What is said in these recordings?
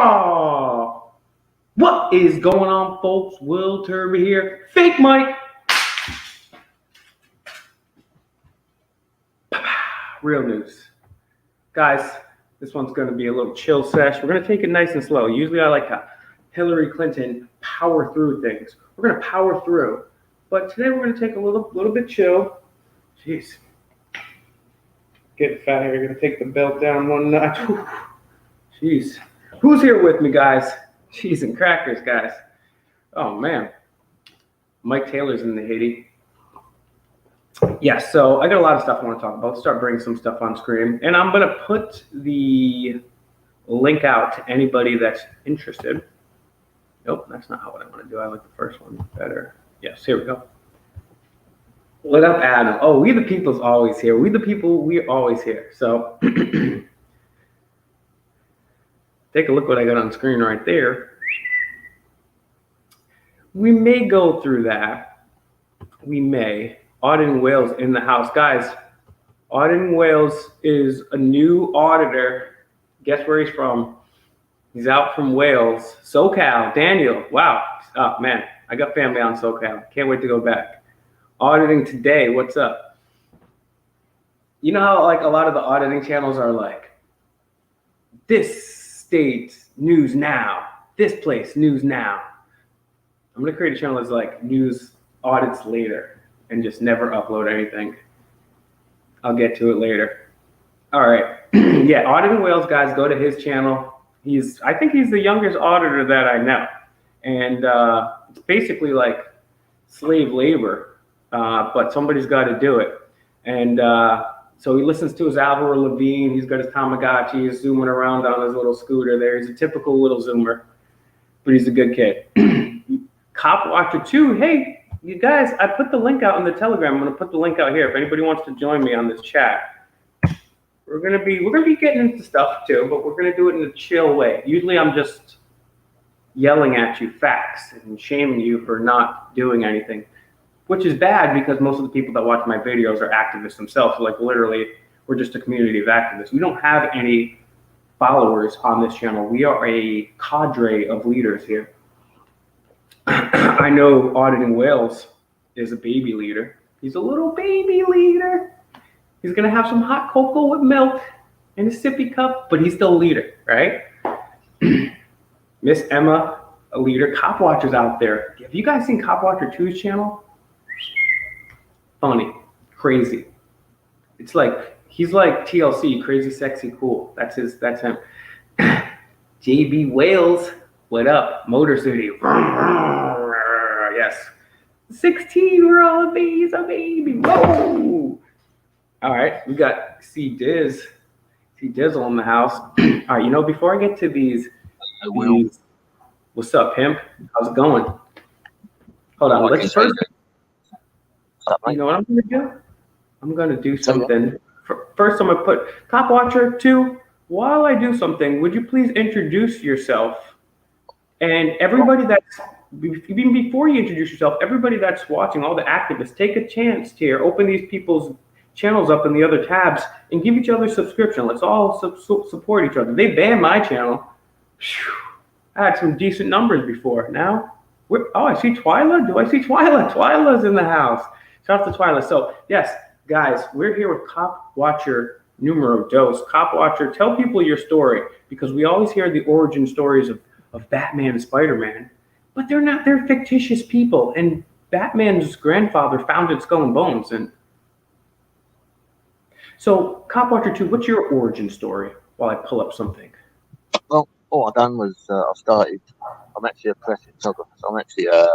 Raw! What is going on, folks? Will Turby here. Fake Mike. Real news. Guys, this one's going to be a little chill sesh. We're going to take it nice and slow. Usually I like to Hillary Clinton power through things. We're going to power through. But today we're going to take a little bit chill. Jeez. Getting fat here. You're going to take the belt down one notch. Jeez. Who's here with me, guys? Cheese and crackers, guys. Oh, man. Mike Taylor's in the Haiti. Yeah, so I got a lot of stuff I want to talk about. Let's start bringing some stuff on screen. And I'm going to put the link out to anybody that's interested. Nope, that's not what I want to do. I like the first one better. Yes, here we go. What up, Adam? Oh, we the people's always here. We the people, we're always here. So take a look what I got on screen right there. We may go through that. We may. Auditing Wales in the house. Guys, Auditing Wales is a new auditor. Guess where he's from? He's out from Wales. SoCal. Daniel. Wow. Oh, man. I got family on SoCal. Can't wait to go back. Auditing today. What's up? You know how like a lot of the auditing channels are like, this state news now. This place news now. I'm going to create a channel that's like news audits later. And just never upload anything. I'll get to it later. All right. Yeah, Auditing Wales, guys, go to his channel. I think he's the youngest auditor that I know. And it's basically like slave labor, but somebody's got to do it. And so he listens to his Alvaro Levine. He's got his Tamagotchi. He's zooming around on his little scooter there. He's a typical little zoomer, but he's a good kid. Cop Watcher 2, hey. You guys, I put the link out in the Telegram. I'm going to put the link out here if anybody wants to join me on this chat. We're going to be getting into stuff too, but we're going to do it in a chill way. Usually I'm just yelling at you facts and shaming you for not doing anything, which is bad because most of the people that watch my videos are activists themselves. So like literally, we're just a community of activists. We don't have any followers on this channel. We are a cadre of leaders here. I know Auditing Wales is a baby leader. He's a little baby leader. He's going to have some hot cocoa with milk in a sippy cup, but he's still a leader, right? Miss Emma, a leader. Cop Watcher's out there. Have you guys seen Cop Watcher 2's channel? Funny. Crazy. It's like, he's like TLC, crazy, sexy, cool. That's him. JB Wales. What up? Motor City. Yes. 16, we're all a baby. Whoa. All right, we got C Dizzle in the house. All right, you know, before I get to these, what's up, pimp? How's it going? Hold on, let's first. You know what I'm gonna do? I'm gonna do something. First, I'm gonna put Cop Watcher 2. While I do something, would you please introduce yourself? And everybody that's, even before you introduce yourself, everybody that's watching, all the activists, take a chance here, open these people's channels up in the other tabs and give each other a subscription. Let's all support each other. They banned my channel. Whew. I had some decent numbers before. Now, oh, I see Twyla. Do I see Twyla? Twyla's in the house. Shout out to Twyla. So, yes, guys, we're here with Cop Watcher numero dos. Cop Watcher, tell people your story because we always hear the origin stories of Batman and Spider-Man, but they're fictitious people. And Batman's grandfather founded Skull and Bones. And so, Cop Watcher 2, what's your origin story while I pull up something? Well, all I done was I'm actually a press photographer. So I'm actually a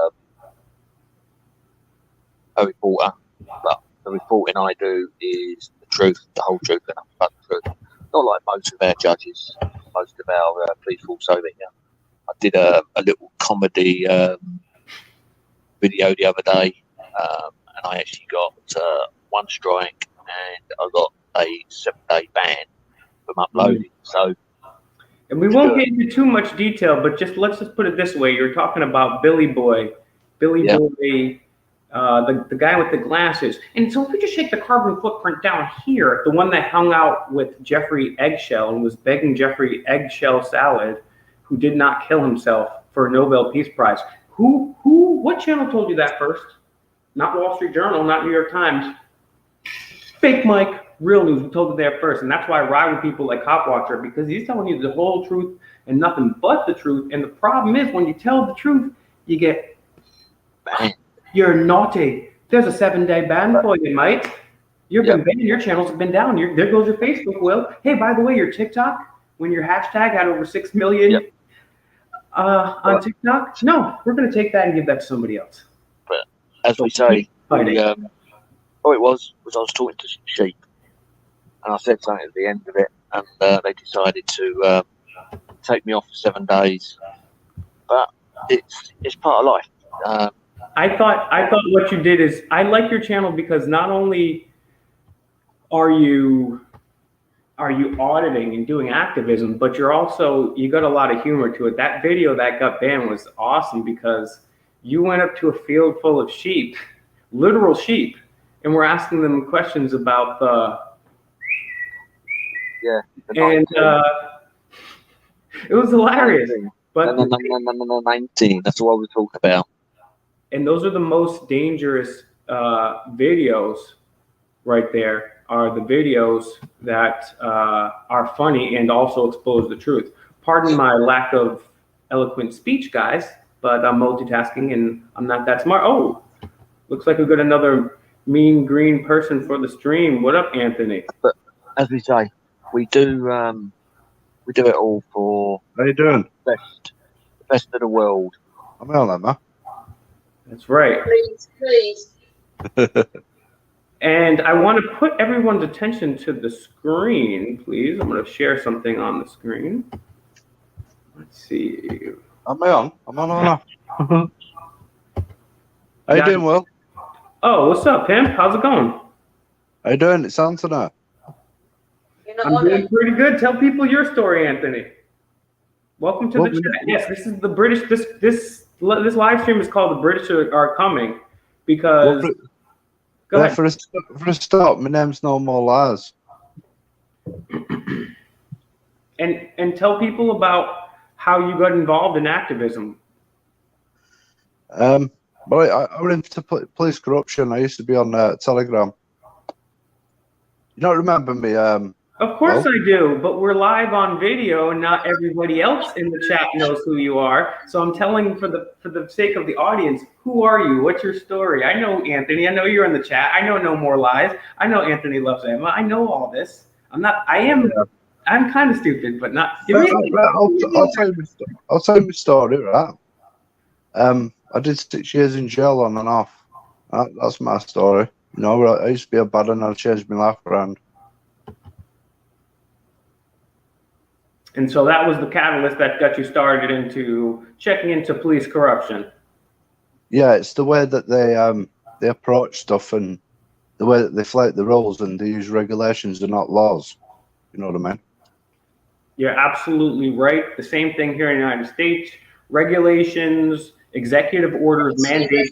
reporter, but the reporting I do is the truth, the whole truth, and nothing but the truth. Not like most of our judges, most of our police force over here. I did a little comedy video the other day, and I actually got one strike, and I got a 7-day ban from uploading. So, and we won't get into too much detail, but let's just put it this way: you're talking about Billy Boy, the guy with the glasses. And so if we just take the carbon footprint down here, the one that hung out with Jeffrey Eggshell and was begging Jeffrey Eggshell salad who did not kill himself for a Nobel Peace Prize. What channel told you that first? Not Wall Street Journal, not New York Times. Fake Mike, Real News, who told it there first. And that's why I ride with people like Cop Watcher, because he's telling you the whole truth and nothing but the truth. And the problem is, when you tell the truth, you get, you're naughty. There's a 7-day ban for you, mate. You've been banned, your channels have been down. There goes your Facebook, Will. Hey, by the way, your TikTok, when your hashtag had over 6 million on TikTok, no, we're going to take that and give that to somebody else. But as we say, all it was I was talking to some sheep, and I said something at the end of it, and they decided to take me off for 7 days. But it's part of life. I thought what you did is, I like your channel because not only are you auditing and doing activism, but you got a lot of humor to it. That video that got banned was awesome because you went up to a field full of sheep, literal sheep, and we're asking them questions about and it was hilarious. But 19, that's what we talk about. And those are the most dangerous videos right there, are the videos that are funny and also expose the truth. Pardon my lack of eloquent speech, guys, but I'm multitasking and I'm not that smart. Oh, looks like we've got another mean green person for the stream. What up, Anthony? But as we say, we do it all for how you doing? The best of the world. I'm on that, man. That's right. Please. And I want to put everyone's attention to the screen, please. I'm going to share something on the screen. Let's see. Am I on? I'm on. How you doing, Will? Oh, what's up, Pimp? How's it going? How you doing? It's Anthony. I'm doing pretty good. Tell people your story, Anthony. Welcome to the chat. Yes, this is the British. This live stream is called "The British Are Coming," because. Go ahead. For a start, my name's No More Lies. And tell people about how you got involved in activism. Well, I went into police corruption. I used to be on Telegram. You don't remember me? Of course I do, but we're live on video, and not everybody else in the chat knows who you are. So I'm telling, for the sake of the audience, who are you? What's your story? I know Anthony. I know you're in the chat. I know No More Lies. I know Anthony loves Emma. I know all this. I'm kind of stupid, but not. I'll tell you my story, right? I did 6 years in jail on and off. That's my story. You know, I used to be a bad and I changed my life around. And so that was the catalyst that got you started into checking into police corruption. Yeah, it's the way that they approach stuff and the way that they flout the rules and they use regulations and not laws. You know what I mean? You're absolutely right. The same thing here in the United States. Regulations, executive orders, mandates,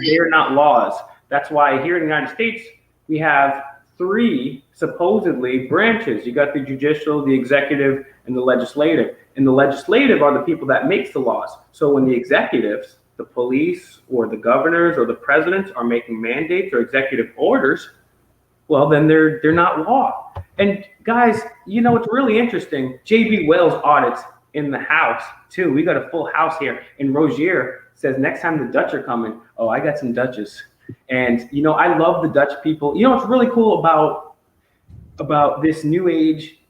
they're not laws. That's why here in the United States, we have 3 supposedly branches. You got the judicial, the executive, and the legislative. And the legislative are the people that makes the laws. So when the executives, the police or the governors or the presidents are making mandates or executive orders, well, then they're not law. And guys, you know, it's really interesting. JB Wales audits in the house too. We got a full house here. And Rogier says next time the Dutch are coming, oh, I got some Dutches. And, you know, I love the Dutch people. You know, what's really cool about this new age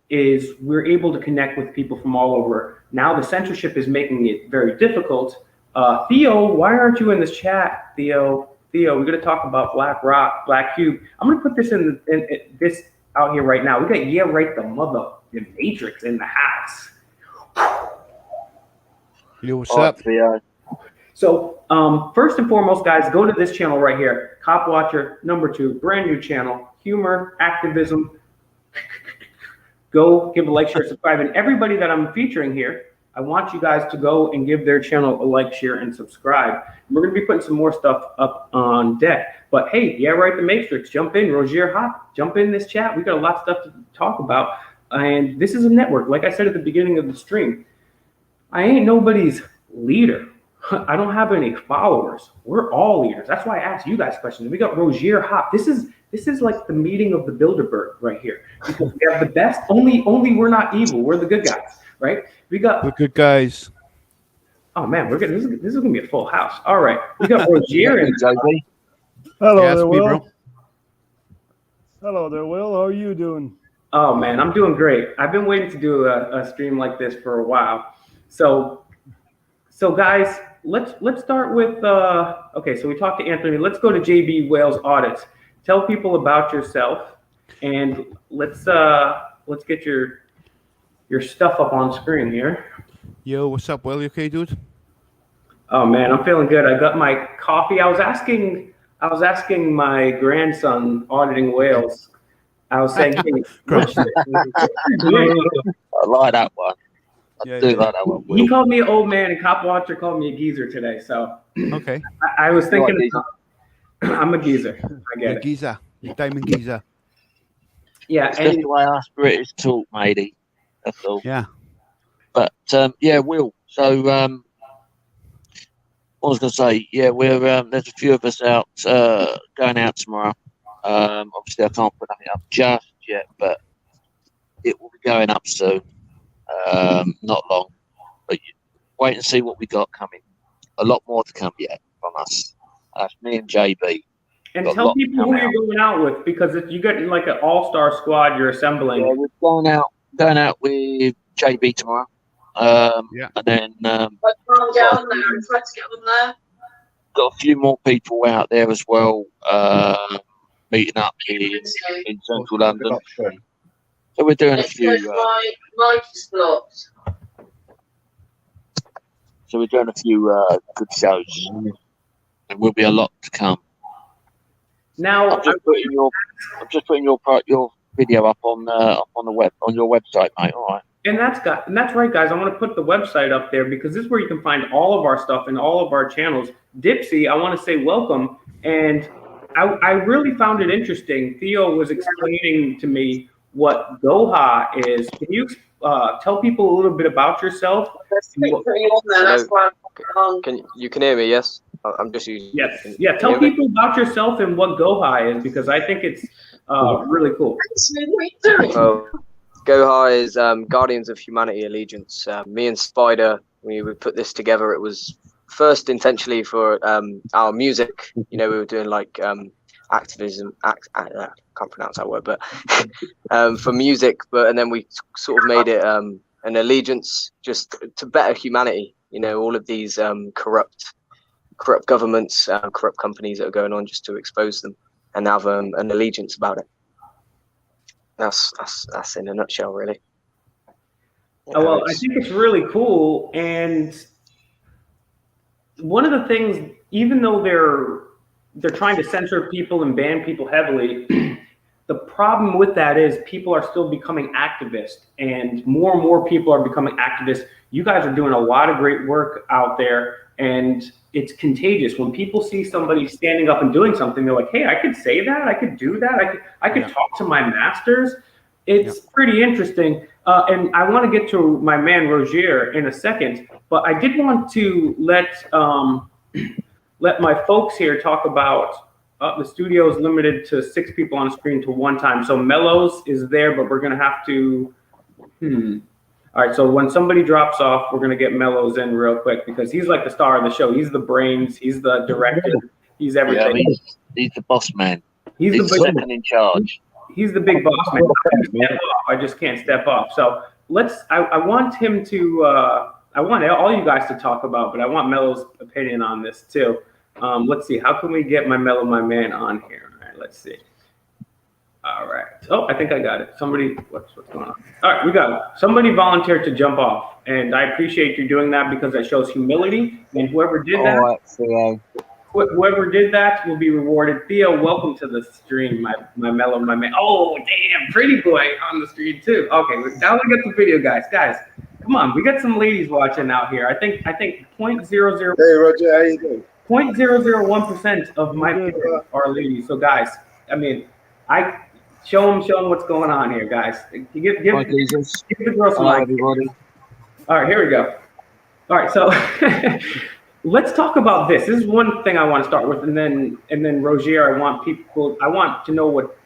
is we're able to connect with people from all over. Now the censorship is making it very difficult. Theo, why aren't you in this chat? Theo, we're going to talk about BlackRock, Black Cube. I'm going to put this in this out here right now. We got the Matrix in the house. Yo, what's up, Theo? So first and foremost, guys, go to this channel right here, Cop Watcher #2, brand new channel, humor, activism. Go give a like, share, subscribe, and everybody that I'm featuring here, I want you guys to go and give their channel a like, share, and subscribe. And we're going to be putting some more stuff up on deck. But hey, yeah, right, the Matrix, jump in, Rogier Hop, jump in this chat. We got a lot of stuff to talk about. And this is a network. Like I said at the beginning of the stream, I ain't nobody's leader. I don't have any followers. We're all leaders. That's why I asked you guys questions. We got Roger Hop. This is like the meeting of the Bilderberg right here. Because we have the best. Only we're not evil. We're the good guys, right? We're good guys. Oh man, we're gonna. This is gonna be a full house. All right, we got Roger and JB. Hello Yeah, there, it's me, Will. bro. Hello there, Will. How are you doing? Oh man, I'm doing great. I've been waiting to do a stream like this for a while. So guys, let's start with okay. So we talked to Anthony. Let's go to JB Wales Audits. Tell people about yourself, and let's get your stuff up on screen here. Yo, what's up, Will? You okay, dude? Oh man, I'm feeling good. I got my coffee. I was asking my grandson, Auditing Wales. I was saying, hey, Christ. I like that one. I do like that one. he called me an old man, and Cop Watcher called me a geezer today. So Okay. I was thinking, geezer? I'm a geezer. I get it. Geezer. Diamond geezer. Yeah, It's just and the way us British talk, matey. That's all. Yeah. But yeah, Will. So what I was going to say, yeah, we're there's a few of us out going out tomorrow. Obviously, I can't put nothing up just yet, but it will be going up soon. Not long, but wait and see what we got coming. A lot more to come yet from us. That's me and JB. and got a tell lot to people come who you're going out with, because if you get like an all-star squad you're assembling. Yeah, we're going out with JB tomorrow. Yeah. And then I've gone down there and tried to get on there. got a few more people out there as well, meeting up in central London. So we're doing a few. My mic is blocked. So we're doing a few good shows. There will be a lot to come. Now, I'm just putting your video up on the web on your website, mate. All right. and that's right, guys. I want to put the website up there because this is where you can find all of our stuff and all of our channels. Dipsy, I want to say welcome, and I really found it interesting. Theo was explaining to me what Goha is. Can you tell people a little bit about yourself? There's a picture on there, that's why I'm Can you hear me? Yes, I'm just using. Yes. Yeah. Tell people about yourself and what Goha is, because I think it's really cool. Goha is Guardians of Humanity Allegiance. Me and Spider, we put this together. It was first intentionally for our music. You know, we were doing like activism. I can't pronounce that word, but for music. And then we sort of made it an allegiance just to better humanity. You know, all of these corrupt governments, corrupt companies that are going on, just to expose them and have an allegiance about it. That's in a nutshell, really. Oh, well, I think it's really cool, and one of the things, even though they're trying to censor people and ban people heavily, the problem with that is people are still becoming activists, and more people are becoming activists. You guys are doing a lot of great work out there, and it's contagious. When people see somebody standing up and doing something, they're like, hey, I could say that, I could do that, I could talk to my masters. It's pretty interesting. And I want to get to my man Roger in a second, but I did want to let my folks here talk about the studio is limited to 6 people on the screen to one time. So Mellows is there, but we're going to have to, All right, so when somebody drops off, we're going to get Mellows in real quick because he's like the star of the show. He's the brains. He's the director. He's everything. Yeah, he's the boss man. He's the second in charge. He's the big boss man. I just can't step off. So I want him to, I want all you guys to talk about, but I want Mello's opinion on this too. Let's see, how can we get my man on here? All right, let's see. All right. Oh, I think I got it. Somebody, what's going on? All right, we got it. Somebody volunteered to jump off, and I appreciate you doing that because that shows humility. And whoever did that, whoever did that will be rewarded. Theo, welcome to the stream, my man. Oh, damn, pretty boy on the stream too. Okay, now we got the video, guys. Guys, come on, we got some ladies watching out here. I think 0.00. Hey, Roger, how you doing? 0.001% of my people are ladies. So, guys, I mean, Show them what's going on here, guys. Give Hi, Jesus. the girls some Hello, light. everybody. All right, here we go. All right, so let's talk about this. This is one thing I want to start with, and then Roger, I want to know what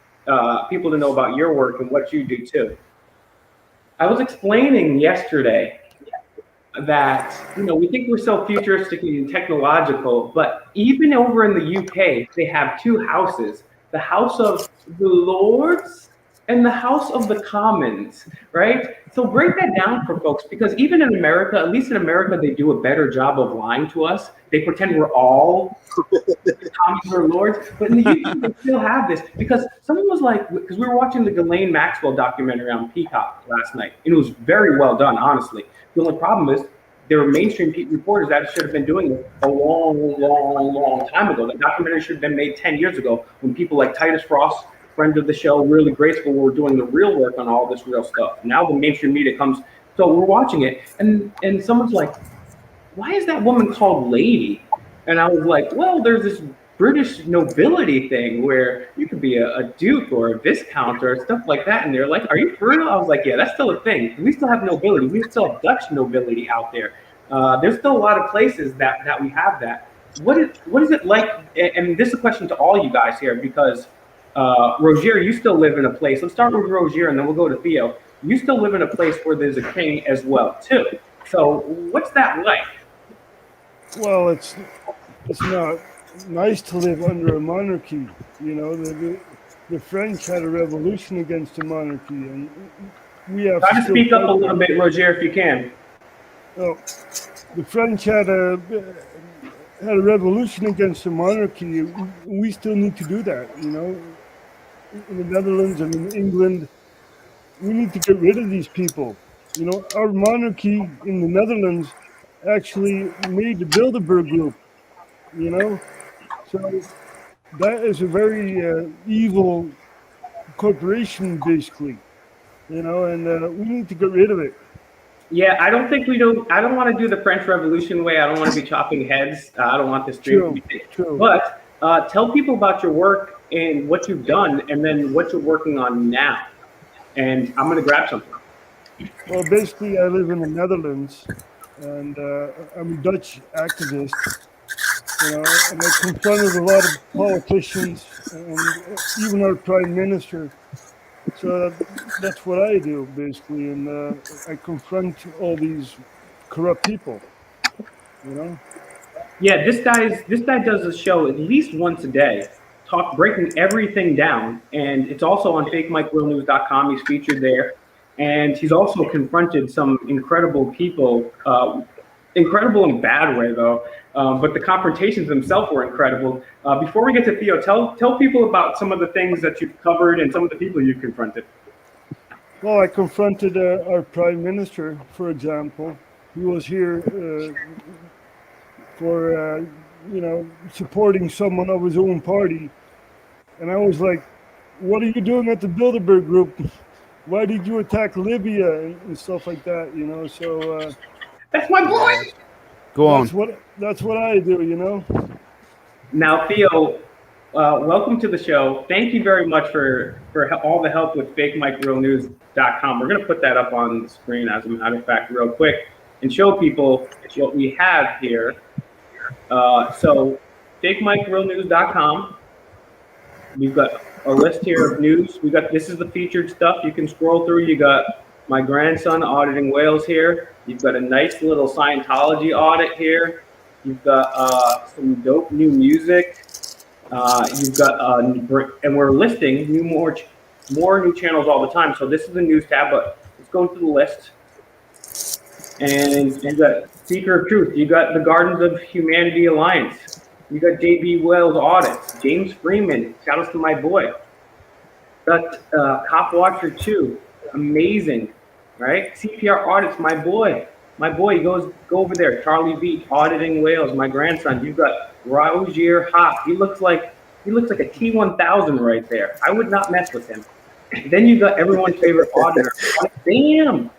people to know about your work and what you do too. I was explaining yesterday that we think we're so futuristic and technological, but even over in the UK, they have two houses: the House of the Lords and the House of the Commons, right? So break that down for folks, because even in America, at least in America, they do a better job of lying to us. They pretend we're all commons or lords, but in the UK, they still have this, because someone was like, because we were watching the Ghislaine Maxwell documentary on Peacock last night, and it was very well done, honestly. The only problem is there were mainstream reporters that should have been doing it a long time ago. The documentary should have been made 10 years ago, when people like Titus Frost, friend of the show, Really Graceful, were doing the real work on all this real stuff. Now the mainstream media comes, so we're watching it, and someone's like, why is that woman called lady? And I was like, well, there's this British nobility thing where you could be a duke or a viscount or stuff like that. And they're like, are you for real? I was like, yeah, that's still a thing. We still have nobility. We still have Dutch nobility out there. There's still a lot of places that we have that. What is it like? And this is a question to all you guys here, because Roger, you still live in a place. Let's start with Roger, and then we'll go to Theo. You still live in a place where there's a king as well, too. So what's that like? Well, it's not nice to live under a monarchy. The French had a revolution against the monarchy, and we have Try to speak up a little bit, Roger, if you can. Well, the French had a revolution against the monarchy. We still need to do that. In the Netherlands and in England, we need to get rid of these people. Our monarchy in the Netherlands actually made the Bilderberg Group. So that is a very evil corporation, basically. And we need to get rid of it. Yeah, I don't want to do the French Revolution way. I don't want to be chopping heads. I don't want the stream. True. But tell people about your work and what you've done, and then what you're working on now. And I'm going to grab something. Well, basically, I live in the Netherlands, and I'm a Dutch activist. And I confronted a lot of politicians and even our prime minister. So that's what I do, basically, and I confront all these corrupt people. Yeah, this guy does a show at least once a day, breaking everything down, and it's also on fakemikerealnews.com. He's featured there, and he's also confronted some incredible people. Incredible in a bad way, though, but the confrontations themselves were incredible. Before we get to Theo, tell people about some of the things that you've covered and some of the people you've confronted. Well, I confronted our prime minister, for example. He was here for supporting someone of his own party, and I was like, "What are you doing at the Bilderberg Group? Why did you attack Libya and stuff like that?" So. That's my boy. Go on. That's what I do, Now, Theo, welcome to the show. Thank you very much for all the help with fakemikerealnews.com. We're going to put that up on the screen, as a matter of fact, real quick, and show people what we have here. So, fakemikerealnews.com. We've got a list here of news. This is the featured stuff. You can scroll through. You got my grandson auditing whales here. You've got a nice little Scientology audit here. You've got some dope new music. You've got and we're listing more new channels all the time. So this is the news tab, but let's go through the list. And you got Seeker of Truth. You got the Gardens of Humanity Alliance. You got JB Wells audits. James Freeman. Shout out to my boy. Got Cop Watcher 2. Amazing, right? CPR audits, my boy, go over there. Charlie Beach, auditing whales, my grandson. You've got Roger Hop. He looks like a T1000 right there. I would not mess with him. Then you got everyone's favorite auditor. Bam!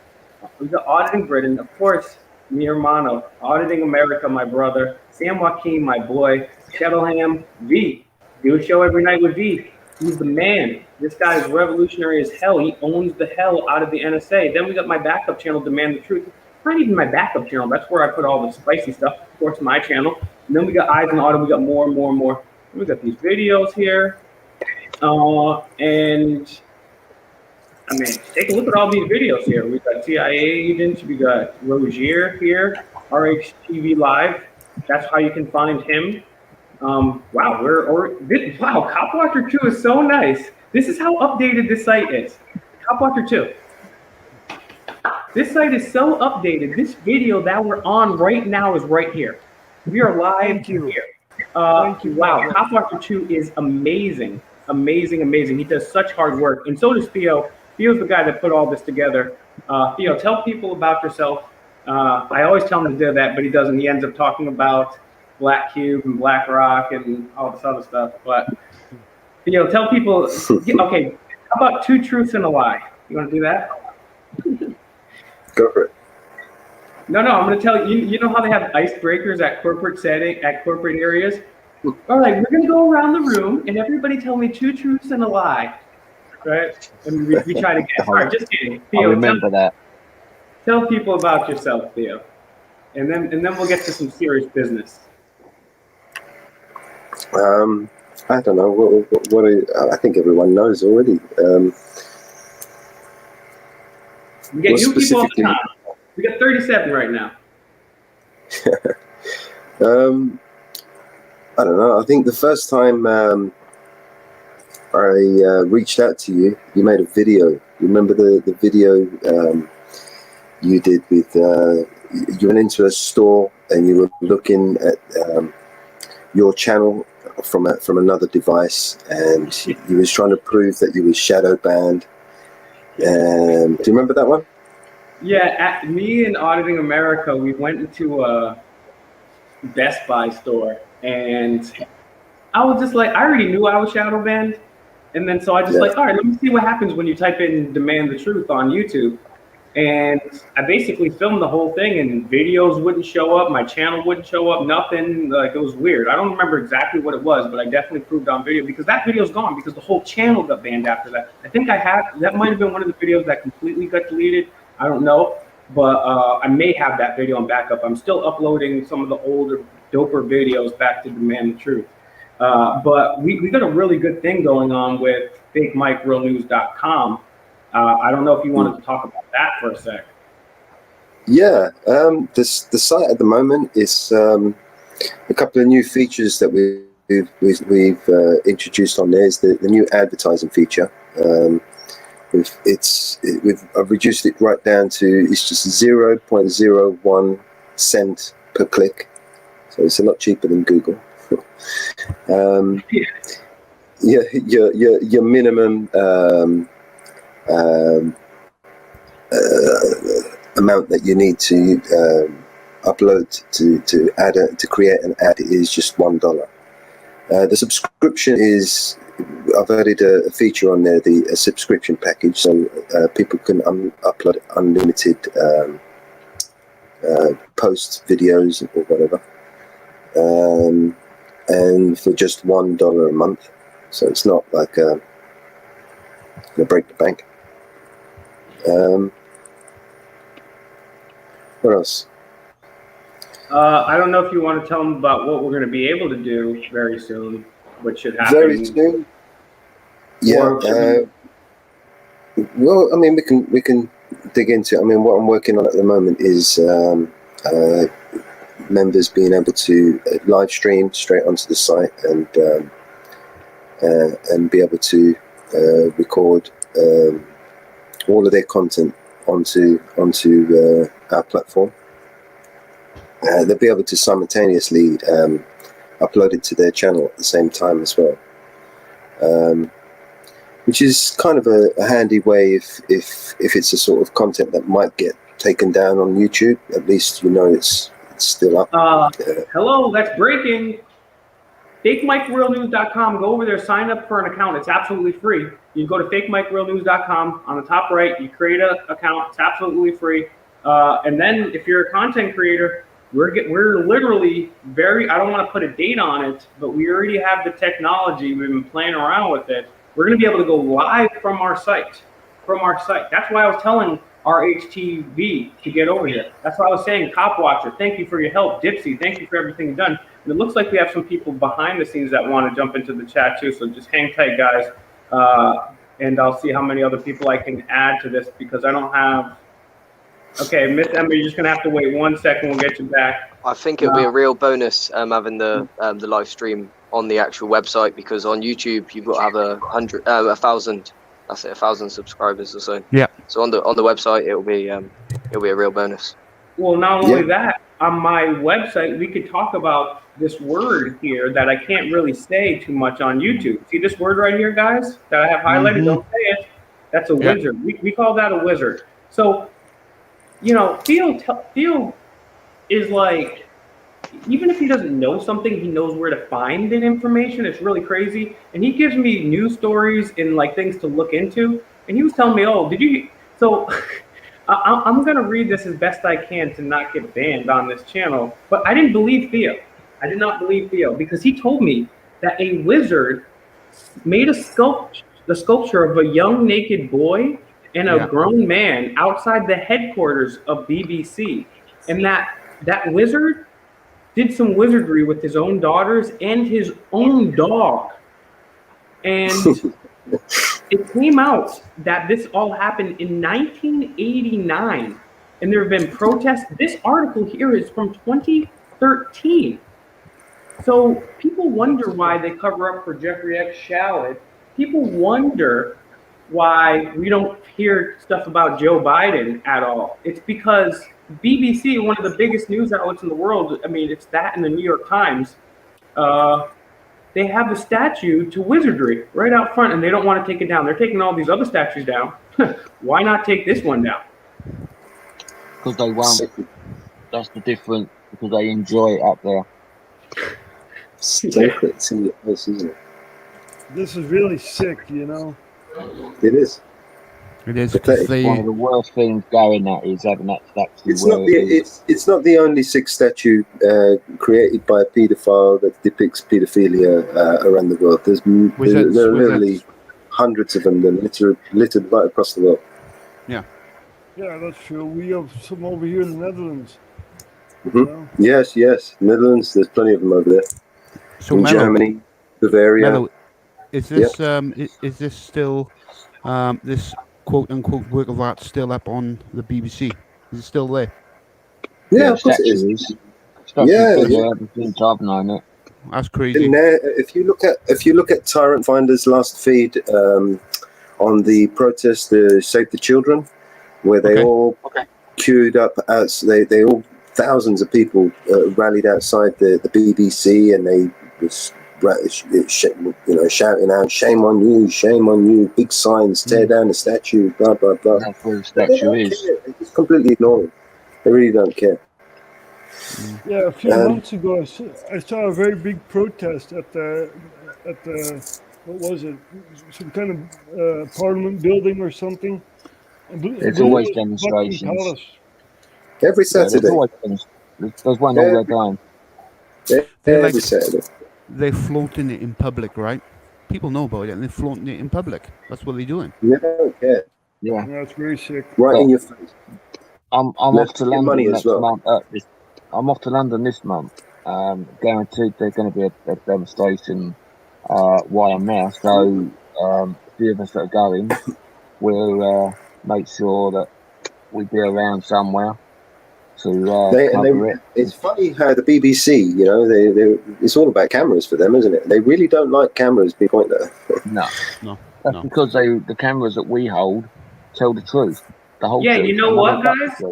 We got auditing Britain, of course. Mi hermano, auditing America, my brother. Sam Joaquin, my boy. Shadowham V. Do a show every night with V. He's the man. This guy is revolutionary as hell. He owns the hell out of the NSA. Then we got my backup channel, Demand the Truth. It's not even my backup channel. That's where I put all the spicy stuff. Of course, my channel. And then we got Eyes on Autumn. We got more and more and more. And we got these videos here. And I mean, take a look at all these videos here. We got CIA agents. We got Rogier here. RHTV Live. That's how you can find him. Wow, wow, Copwatcher 2 is so nice. This is how updated this site is. Copwatcher 2. This site is so updated. This video that we're on right now is right here. We are live here. Thank you. Wow, Copwatcher 2 is amazing. Amazing, amazing. He does such hard work. And so does Theo. Theo's the guy that put all this together. Theo, tell people about yourself. I always tell him to do that, but he doesn't. He ends up talking about Black Cube and BlackRock and all this other stuff. But, tell people, okay, how about 2 truths and a lie? You want to do that? Go for it. No, I'm going to tell you, you know how they have icebreakers at corporate areas? All right, we're going to go around the room and everybody tell me 2 truths and a lie. Right? And we try to get, all right, just kidding. Theo, I remember that. Tell people about yourself, Theo. And then we'll get to some serious business. I don't know. What I think everyone knows already. We get new people all the time. We got 37 right now. I don't know. I think the first time I reached out to you, you made a video. You remember the video you did with you went into a store and you were looking at your channel from another device, and you was trying to prove that you was shadow banned. Do you remember that one? Yeah, me and Auditing America, we went into a Best Buy store, and I was just like, I already knew I was shadow banned, and then so I just like, all right, let me see what happens when you type in Demand the Truth on YouTube. And I basically filmed the whole thing, and videos wouldn't show up, my channel wouldn't show up, nothing. Like, it was weird. I don't remember exactly what it was, but I definitely proved on video, because that video's gone because the whole channel got banned after that. I think that might have been one of the videos that completely got deleted. I don't know, but I may have that video on backup. I'm still uploading some of the older, doper videos back to Demand the Truth. But we got a really good thing going on with FakeMikeRealNews.com. I don't know if you wanted to talk about that for a sec. Yeah, the site at the moment is a couple of new features that we've introduced on there. Is the new advertising feature. I've reduced it right down to it's just 0.01 cent per click, so it's a lot cheaper than Google. Your minimum amount that you need to upload to create an ad is just $1. The subscription is, I've added a feature on there, a subscription package, so people can upload unlimited posts, videos, or whatever, and for just $1 a month. So it's not like gonna break the bank. What else? I don't know if you want to tell them about what we're going to be able to do very soon, what should happen. Very soon? Yeah. Well, I mean, we can dig into it. I mean, what I'm working on at the moment is members being able to live stream straight onto the site and be able to record all of their content onto our platform. They'll be able to simultaneously upload it to their channel at the same time as well, which is kind of a handy way if it's a sort of content that might get taken down on YouTube. At least you know it's still up. Hello, that's breaking. FakeMikeRealNews.com. Go over there, sign up for an account. It's absolutely free. You go to FakeMikeRealNews.com. On the top right, you create an account. It's absolutely free. And then if you're a content creator, we're literally I don't want to put a date on it, but we already have the technology. We've been playing around with it. We're going to be able to go live from our site. That's why I was telling RHTV to get over here. That's why I was saying, Cop Watcher, thank you for your help. Dipsy, thank you for everything you've done. And it looks like we have some people behind the scenes that want to jump into the chat too. So just hang tight, guys. And I'll see how many other people I can add to this because I don't have. Okay, Miss Emma, you're just gonna have to wait 1 second. We'll get you back. I think it'll be a real bonus having the live stream on the actual website, because on YouTube you've got to have 1,000. That's it, 1,000 subscribers or so. Yeah. So on the website it'll be a real bonus. Well, not only that, on my website we could talk about this word here that I can't really say too much on YouTube. See this word right here, guys, that I have highlighted? Don't say it. That's a wizard. We call that a wizard. So, you know, Theo is like, even if he doesn't know something, he knows where to find the information. It's really crazy. And he gives me news stories and like things to look into. And he was telling me, oh, did you? So I'm going to read this as best I can to not get banned on this channel. But I didn't believe Theo. I did not believe Theo because he told me that a wizard made the sculpture of a young naked boy and a grown man outside the headquarters of BBC. And that wizard did some wizardry with his own daughters and his own dog. And it came out that this all happened in 1989. And there have been protests. This article here is from 2013. So people wonder why they cover up for Jeffrey X. Shallot. People wonder why we don't hear stuff about Joe Biden at all. It's because BBC, one of the biggest news outlets in the world, I mean, it's that and the New York Times, they have a statue to wizardry right out front, and they don't want to take it down. They're taking all these other statues down. Why not take this one down? Because they won't. That's the difference, because they enjoy it up there. Secrets in your place, isn't it? This is really sick, you know. It is. It is. One of the worst things going that is having that statue. It's not the only sick statue created by a paedophile that depicts pedophilia around the world. There are literally hundreds of them that are littered right across the world. Yeah, that's true. We have some over here in the Netherlands. Mm-hmm. Yes. Netherlands, there's plenty of them over there. So in Germany, Bavaria. Mello, is this still this quote unquote work of art still up on the BBC? Is it still there? Yeah, of course it is. Ever since I've known it. That's crazy. If you look at Tyrant Finder's last feed on the protest, the Save the Children, where they all queued up as they all thousands of people rallied outside the BBC, and they was shouting out, "Shame on you!" Big signs, tear down the statue, blah blah blah. That's where the statue is. They just completely ignore it. They really don't care. Yeah, a few months ago, I saw a very big protest at the what was it? Some kind of Parliament building or something. There's always demonstrations. Every Saturday. There's one all the time. Every Saturday. They're flaunting it in public, right? People know about it, and they're flaunting it in public. That's what they're doing. They don't care. Yeah. That's very sick. Right in your face. I'm off to London next month. I'm off to London this month. Guaranteed there's going to be a demonstration while I'm there. So a few of us that are going, we'll make sure that we be around somewhere. It's funny how the BBC, it's all about cameras for them, isn't it? They really don't like cameras being pointed at. No. That's because the cameras that we hold tell the truth. The whole truth. You know what, guys?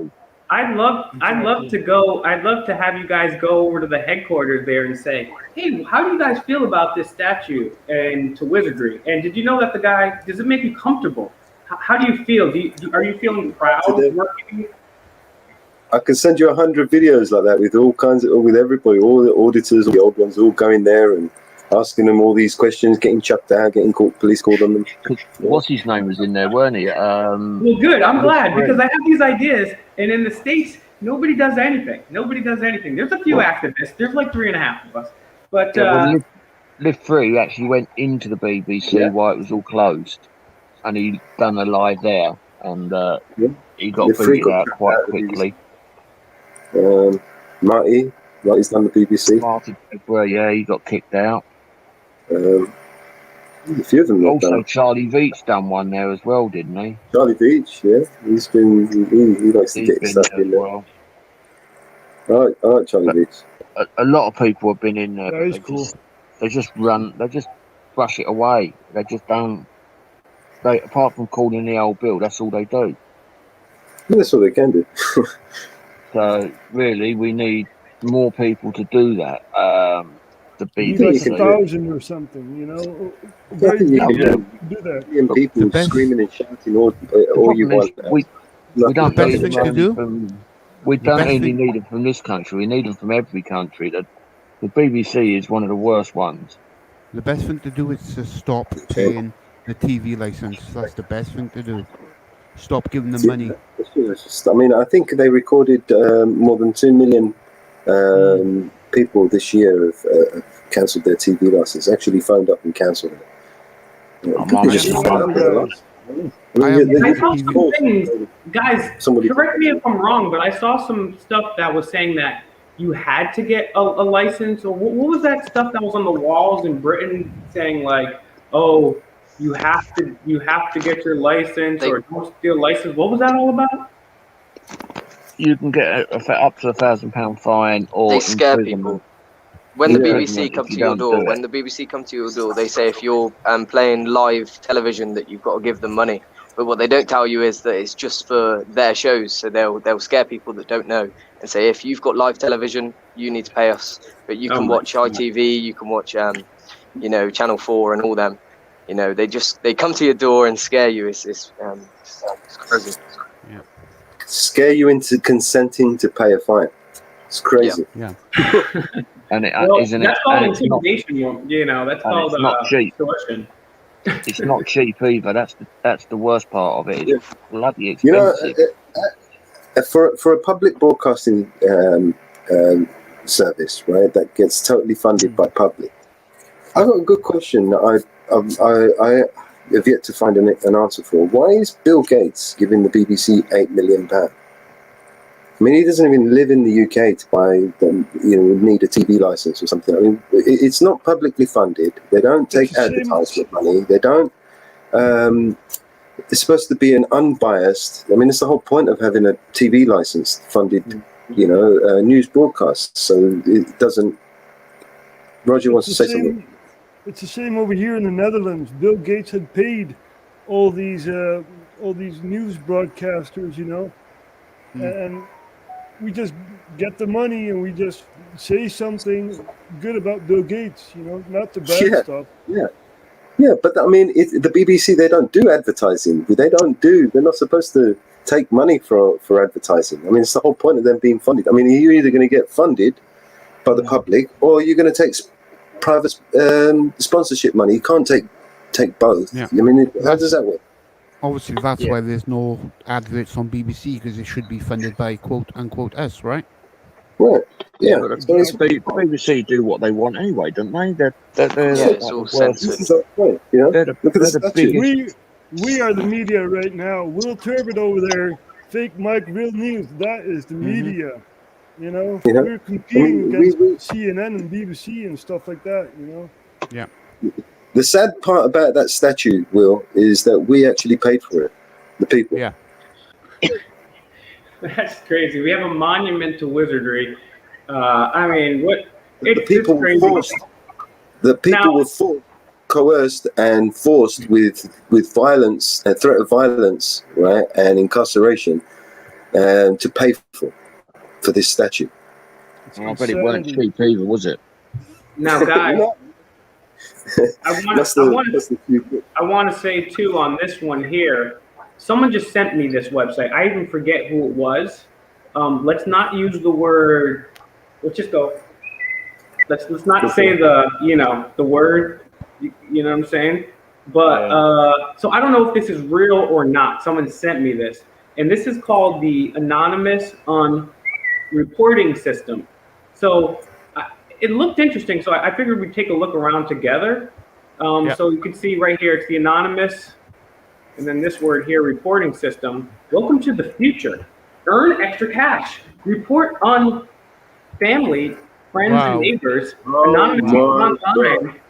I'd love to go. I'd love to have you guys go over to the headquarters there and say, "Hey, how do you guys feel about this statue and to wizardry? And did you know that the guy? Does it make you comfortable? How do you feel? Are you feeling proud working?" I can send you 100 videos like that with everybody, all the auditors, all the old ones, all going there and asking them all these questions, getting chucked out, getting police called on them. What's his name was in there, weren't he? Well, good. I'm glad, because I have these ideas, and in the States, nobody does anything. There's a few activists. There's like 3.5 of us. But lived through. He actually went into the BBC while it was all closed, and he done a live there, and he got Live Free booted got out kicked quite out of the quickly. Marty's done the BBC. Martin, well, yeah, he got kicked out. A few of them got Also, done. Charlie Veitch done one there as well, didn't he? Charlie Beach, yeah, he likes to He's get been stuff there in as there. well. I like Charlie Beach. A lot of people have been in there. That But is cool. they just brush it away. They just don't. Apart from calling the old bill, that's all they do. That's what they can do. So really, we need more people to do that. The Be think like you can BBC. do it. 1,000 or something, you know. I Very think you few can people do do that. million people The best- screaming and shouting all you problem is want. we don't The best need thing them to do- from. We the don't best only thing- need them from this country. We need them from every country. The BBC is one of the worst ones. The best thing to do is to stop paying the TV license. That's the best thing to do. Stop giving them money. I mean, I think they recorded more than 2 million people this year have cancelled their TV license. Actually, phoned up and cancelled it. I'm People on just it. phone up their life. I have they- I the saw TV. some things, guys. Somebody- Correct me if I'm wrong, but I saw some stuff that was saying that you had to get a license, or what was that stuff that was on the walls in Britain saying like, oh, you have to get your license or don't steal license. What was that all about? You can get up to £1,000 fine, or They scare imprisonment. people. When the Yeah. BBC If come you to your don't door, do when it. the BBC come to your door, they say if you're playing live television that you've got to give them money. But what they don't tell you is that it's just for their shows. So they'll scare people that don't know and say if you've got live television, you need to pay us. But you can watch ITV, you can watch Channel 4 and all them. You know, they come to your door and scare you. It's crazy. Scare you into consenting to pay a fine. It's crazy. Yeah. And isn't that's it? called And it's not, intimidation. That's and called it's not cheap. extortion. It's not cheap either. That's the worst part of it. It's bloody You know, expensive. for a public broadcasting service, right, that gets totally funded by public, I've got a good question that I have yet to find an answer for. Why is Bill Gates giving the BBC £8 million? I mean, he doesn't even live in the UK to buy them. Need a TV license or something. I mean, it's not publicly funded. They don't take advertisement money. They don't. It's supposed to be an unbiased. I mean, it's the whole point of having a TV license funded, news broadcast. So it doesnn't. Roger wants to say something. It's the same over here in the Netherlands. Bill Gates had paid all these news broadcasters, and we just get the money and we just say something good about Bill Gates, not the bad stuff. Yeah, but I mean, the BBC, they don't do advertising. They're not supposed to take money for advertising. I mean, it's the whole point of them being funded. I mean, you're either going to get funded by the public or you're going to take private sponsorship money. You can't take both. Yeah. I mean, how does that work? Obviously, that's why there's no adverts on BBC, because it should be funded by quote unquote us, right? Right. Yeah. But the BBC do what they want anyway, don't they? They're it's all censored. This is our point. Look at the statue. We are the media right now. Will Turbot over there, fake Mike, real news. That is the media. We're competing against CNN and BBC and stuff like that. Yeah. The sad part about that statue, Will, is that we actually paid for it. The people. Yeah. That's crazy. We have a monument to wizardry. I mean, what? The people were forced. The people were coerced and forced with violence and threat of violence, right, and incarceration, to pay for this statue. I bet it weren't cheap either, was it? Now, guys, I want to say too on this one here. Someone just sent me this website. I even forget who it was. Let's not use the word. Let's just go. Let's not say the word. You know what I'm saying? But so I don't know if this is real or not. Someone sent me this, and this is called the Anonymous Reporting System. So it looked interesting, so I figured we'd take a look around together. So you can see right here, it's the anonymous, and then this word here, reporting system. Welcome to the future. Earn extra cash. Report on family, friends, and neighbors. Anonymously online.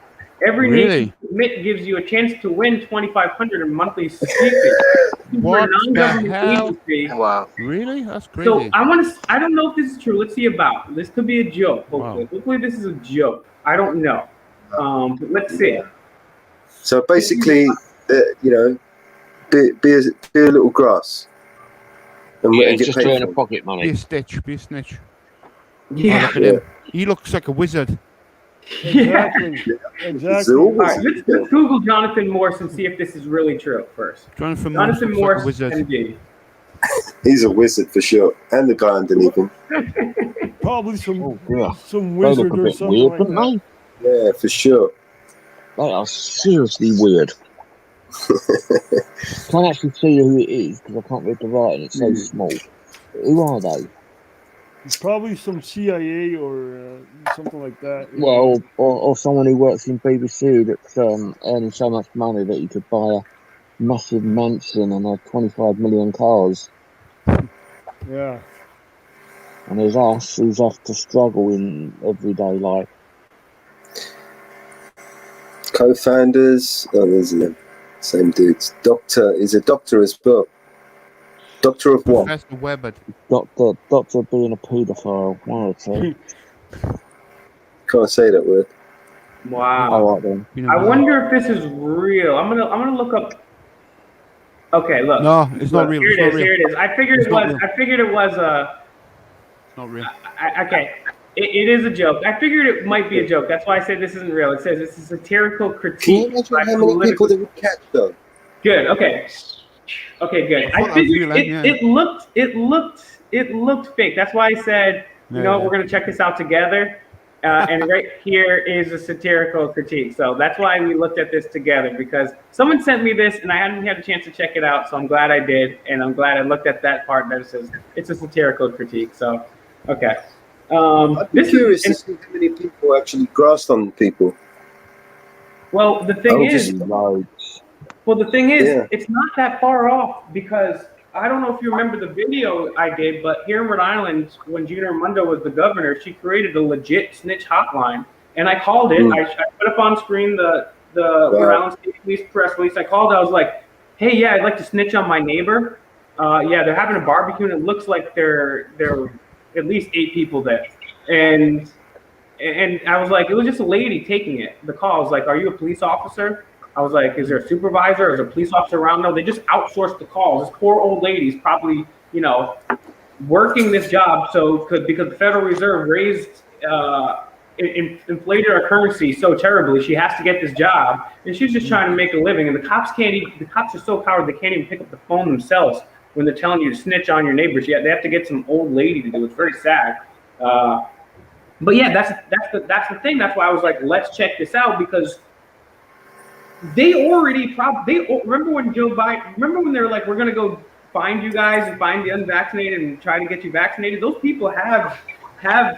Every nation submit gives you a chance to win $2,500 in monthly sweeping. What the hell? Agency. Wow. Really? That's crazy. So I don't know if this is true. Let's see about. This could be a joke, hopefully. Hopefully this is a joke. I don't know. But let's see. So basically, you know, be a little grass. And get just paid doing for a it. pocket money. Be a snitch. Be a snitch. Yeah. Oh, look at him. He looks like a wizard. Exactly. Exactly. All right, let's Google Jonathan Morse and see if this is really true first. Jonathan Jonathan Morse Morse, looks like a wizard. MD. He's a wizard for sure, and the guy underneath him. Probably some They wizard look a or bit something weird, like don't that. they? Yeah, for sure. They are seriously weird. Can't actually see who it is because I can't read the writing. It's so small. Who are they? Probably some CIA or something like that. you know. Well, or someone who works in BBC that's earning so much money that he could buy a massive mansion and 25 million cars. Yeah. And there's us who's have to struggle in everyday life. Co-founders. Oh, there's them. Same dudes. Doctor is a doctor as well. Doctor of what? Professor Weber. Doctor being a paedophile. One or two. Can't say that word. Wow. All right then. I wonder if this is real. I'm gonna look up. Okay, look. No, it's not real. Here It's it not is. real. Here it is. I figured It's it not was. real. I figured it was It's not real. okay. It is a joke. I figured it might be a joke. That's why I said this isn't real. It says it's a satirical Can you critique. imagine by how many political- people they would catch though? Good. Okay. Okay. Good. I thought I that was figured real, yeah. it looked fake. That's why I said, you know, we're gonna check this out together. And right here is a satirical critique. So that's why we looked at this together, because someone sent me this and I hadn't had a chance to check it out. So I'm glad I did. And I'm glad I looked at that part that it says it's a satirical critique. So, okay. I'd be curious to see how many people actually grasped on people. Well, the thing is, Loads. Yeah. it's not that far off, because I don't know if you remember the video I did, but here in Rhode Island, when Gina Raimondo was the governor, she created a legit snitch hotline, and I called it. I put up on screen the Rhode Island State Police press release. I called. I was like, "Hey, yeah, I'd like to snitch on my neighbor. Yeah, they're having a barbecue, and it looks like there are at least 8 people there." And I was like, it was just a lady taking it. The call was like, "Are you a police officer?" I was like, "Is there a supervisor? Is there a police officer around?" No, they just outsourced the calls. This poor old lady's probably, you know, working this job because the Federal Reserve raised, inflated our currency so terribly, she has to get this job, and she's just trying to make a living. And the cops are so cowardly, they can't even pick up the phone themselves when they're telling you to snitch on your neighbors. Yeah, they have to get some old lady to do it. It's very sad. But yeah, that's the thing. That's why I was like, let's check this out, because they already remember when Joe Biden, remember when they were like, we're going to go find you guys and find the unvaccinated and try to get you vaccinated. Those people have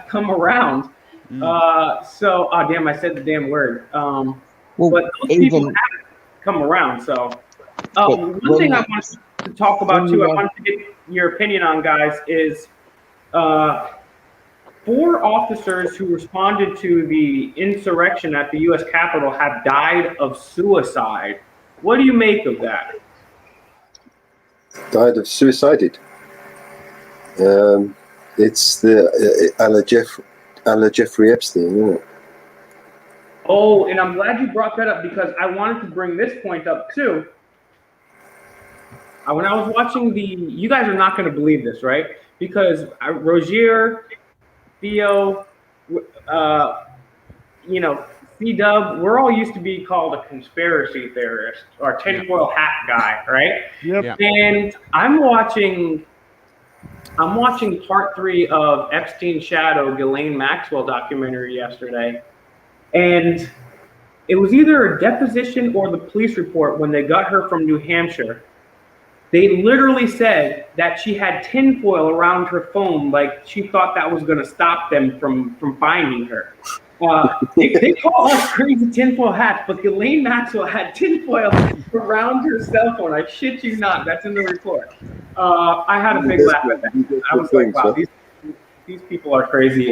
come around. So, oh damn, I said the damn word. But those people have come around. So, one thing I wanted to talk about too, I wanted to get your opinion on, guys, is 4 officers who responded to the insurrection at the U.S. Capitol have died of suicide. What do you make of that? Died of suicided. It's the a la Jeffrey Epstein, isn't it? Oh, and I'm glad you brought that up, because I wanted to bring this point up too. When I was watching you guys are not going to believe this, right? Because Rozier, Theo, you know, C-Dub, we're all used to be called a conspiracy theorist or tinfoil hat guy, right? Yep. And I'm watching part 3 of Epstein's Shadow, Ghislaine Maxwell documentary yesterday, and it was either a deposition or the police report when they got her from New Hampshire. They literally said that she had tinfoil around her phone, like she thought that was going to stop them from finding her. They call us crazy tinfoil hats, but Ghislaine Maxwell had tinfoil around her cell phone. I shit you not. That's in the report. I had a big laugh at that. I was like, wow, these people are crazy.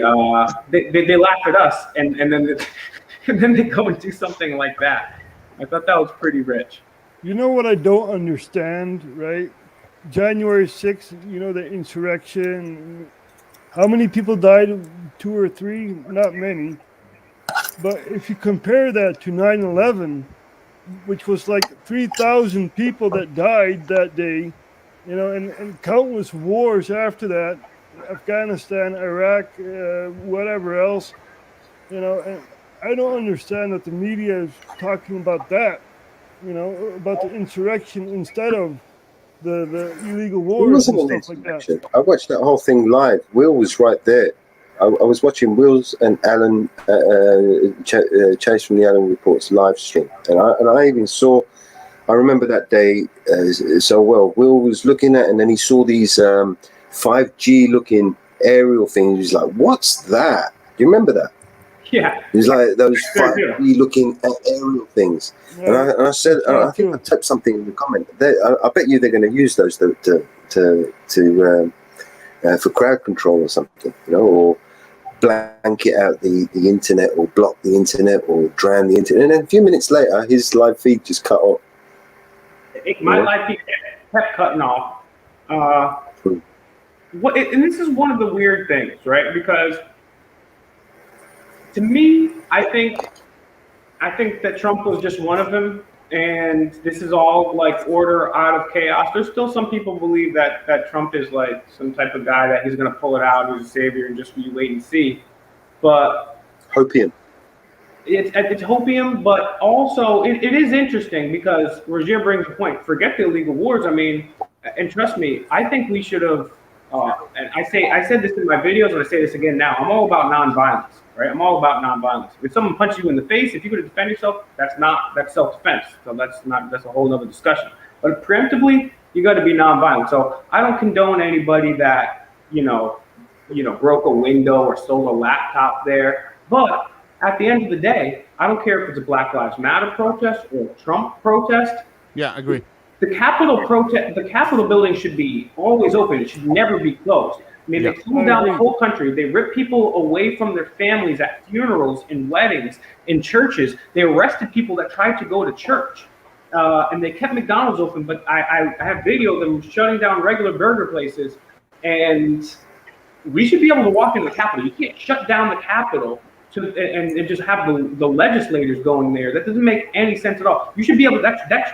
They laugh at us, and then they go and do something like that. I thought that was pretty rich. You know what I don't understand, right? January 6th, you know, the insurrection. How many people died? 2 or 3? Not many. But if you compare that to 9/11, which was like 3,000 people that died that day, you know, and countless wars after that, Afghanistan, Iraq, whatever else, you know, and I don't understand that the media is talking about that. You know, about the insurrection instead of the illegal wars and stuff like that. I watched that whole thing live. Will was right there. I was watching Will's and Alan Chase from the Alan Reports live stream, and I even saw. I remember that day so well. Will was looking at, and then he saw these 5G looking aerial things. He's like, "What's that?" Do you remember that? Yeah. It's like those 5G looking aerial things. Yeah. And I said, I think I typed something in the comment. I bet you they're going to use those for crowd control or something, you know, or blanket out the internet, or block the internet, or drown the internet. And then a few minutes later, his live feed just cut off. My live feed kept cutting off. And this is one of the weird things, right? Because to me, I think that Trump was just one of them, and this is all like order out of chaos. There's still some people believe that Trump is like some type of guy that he's going to pull it out, who's a savior, and just you wait and see. But hopium. It's hopium, but also it is interesting because Roger brings a point. Forget the illegal wars. I mean, and trust me, I think we should have. And I said this in my videos, and I say this again now. I'm all about nonviolence, right? I'm all about nonviolence. If someone punches you in the face, if you're going to defend yourself, that's self-defense. So that's a whole other discussion. But preemptively, you got to be nonviolent. So I don't condone anybody that you know broke a window or stole a laptop there. But at the end of the day, I don't care if it's a Black Lives Matter protest or a Trump protest. Yeah, I agree. The Capitol building should be always open. It should never be closed. I mean, they closed down the whole country. They ripped people away from their families at funerals, in weddings, in churches. They arrested people that tried to go to church. And they kept McDonald's open, but I have video of them shutting down regular burger places. And we should be able to walk into the Capitol. You can't shut down the Capitol and just have the legislators going there. That doesn't make any sense at all. You should be able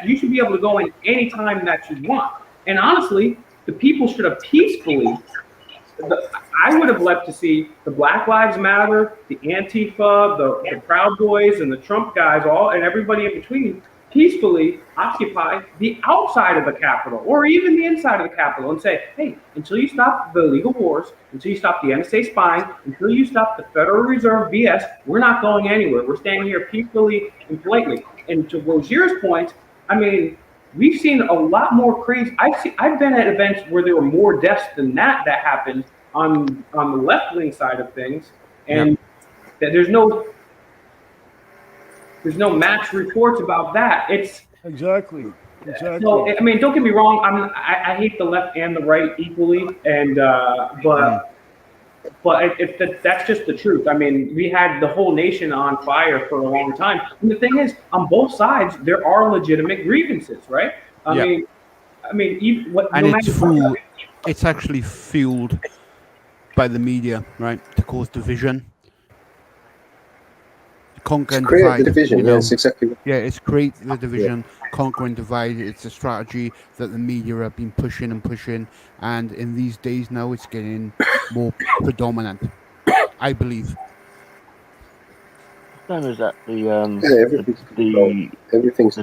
you should be able to go in any time that you want. And honestly, the people should have peacefully. I would have loved to see the Black Lives Matter, the Antifa, the Proud Boys, and the Trump guys, and everybody in between, peacefully occupy the outside of the Capitol or even the inside of the Capitol and say, hey, until you stop the illegal wars, until you stop the NSA spying, until you stop the Federal Reserve BS, we're not going anywhere. We're staying here peacefully and politely. And to Rosier's point, I mean, we've seen a lot more crazy. I've been at events where there were more deaths than that happened on the left-wing side of things, and that there's no match reports about that. It's exactly. So I mean, don't get me wrong. I hate the left and the right equally, and but that's just the truth. I mean, we had the whole nation on fire for a long time, and the thing is, on both sides, there are legitimate grievances, right? I mean, it's actually fueled by the media, right, to cause division. Conquer and divide. The division, you know? Yes, exactly. Yeah, it's create the division, conquer and divide. It's a strategy that the media have been pushing, and in these days now, it's getting more predominant, I believe. Same as that the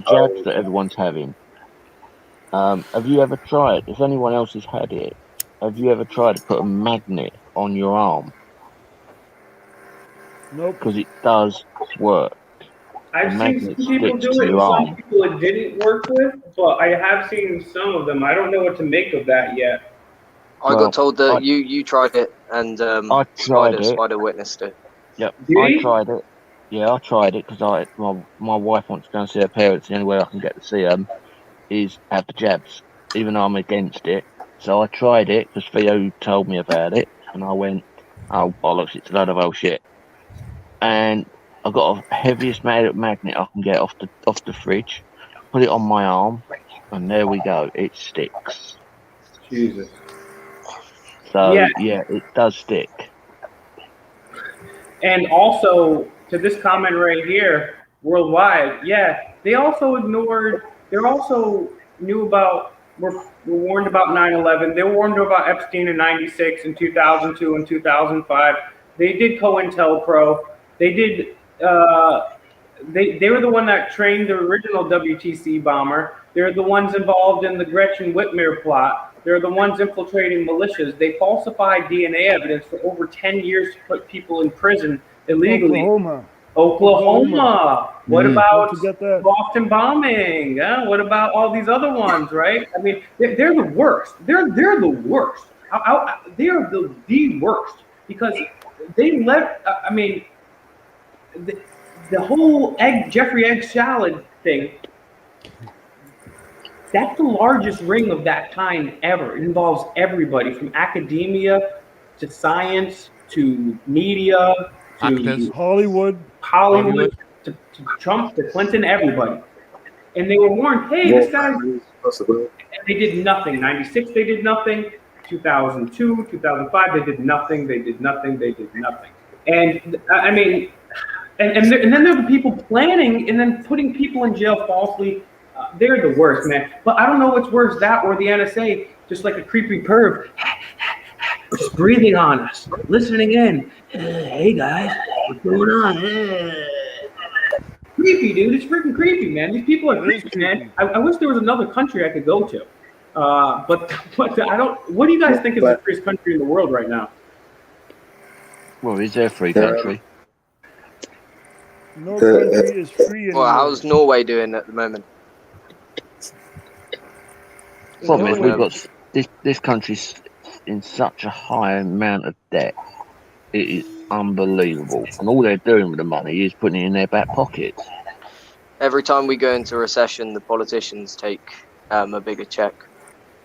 jabs that everyone's having. Have you ever tried? If anyone else has had it, have you ever tried to put a magnet on your arm? Nope. Because it does work. I've seen magnet some people sticks do to it, your and some arm. people it didn't work with, but I have seen some of them. I don't know what to make of that yet. I Well, got told that I- you tried it, and I tried it. Spider witnessed it. Yep, Did I he? tried it. Yeah, I tried it because my wife wants to go and see her parents. The only way I can get to see them is have the jabs, even though I'm against it. So I tried it because Theo told me about it, and I went, "Oh bollocks! It's a load of old shit." And I got a heaviest magnet I can get off the fridge, put it on my arm, and there we go. It sticks. Jesus. So Yeah. yeah, it does stick. And also to this comment right here, worldwide, yeah, they also ignored. They also knew about. Were warned about 9/11. They were warned about Epstein in '96 and 2002 and 2005. They did COINTELPRO. They did. They were the one that trained the original WTC bomber. They're the ones involved in the Gretchen Whitmer plot. They're the ones infiltrating militias. They falsified DNA evidence for over 10 years to put people in prison illegally. Oklahoma. What about Boston bombing? What about all these other ones, right? I mean, they're the worst. They're the worst. They are the worst because they let, I mean, the whole Jeffrey Egg salad thing, that's the largest ring of that kind ever. It involves everybody from academia to science to media to Actors. Hollywood to Trump to Clinton, everybody. And they were warned, hey, this guy, and they did nothing. 96, they did nothing. 2002, 2005, they did nothing. They did nothing. They did nothing. And I mean, and then there are the people planning and then putting people in jail falsely. They're the worst, man. But I don't know what's worse, that or the NSA, just like a creepy perv, just breathing on us, listening in. Hey guys, what's going on? Creepy, dude. It's freaking creepy, man. These people are creepy, man. I wish there was another country I could go to. But I don't. What do you guys think is the freest country in the world right now? Well, is there a free country? No country is free. Well, how's Norway doing at the moment? Problem is, we've got this country's in such a high amount of debt. It is unbelievable, and all they're doing with the money is putting it in their back pockets. Every time we go into recession, the politicians take a bigger check.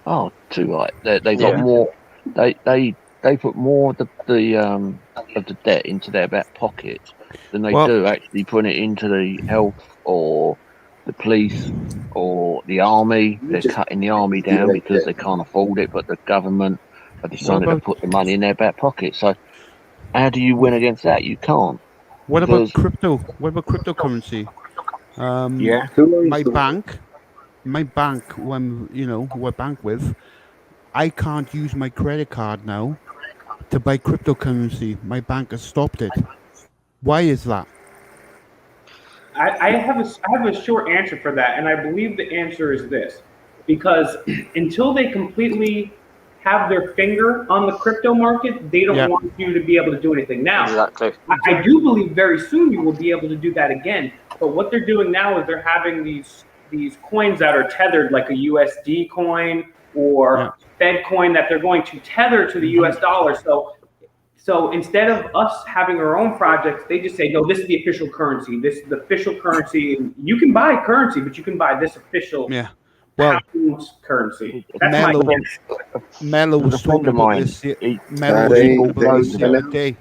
Oh, too right. They got more. They put more of the debt into their back pocket than they do actually putting it into the health or the police or the army. They're cutting the army down because they can't afford it, but the government have decided to put the money in their back pocket. So how do you win against that? You can't. What about crypto? What about cryptocurrency? My bank, when who I bank with, I can't use my credit card now to buy cryptocurrency. My bank has stopped it. Why is that? I have a short answer for that, and I believe the answer is this: because until they completely have their finger on the crypto market, they don't want you to be able to do anything. Now, exactly. I do believe very soon you will be able to do that again. But what they're doing now is they're having these coins that are tethered, like a USD coin or Fed coin, that they're going to tether to the US dollar. So instead of us having our own projects, they just say, no, this is the official currency. This is the official currency. And you can buy currency, but you can buy this official currency. That's Mello was talking about this. Mello was talking about this the other day.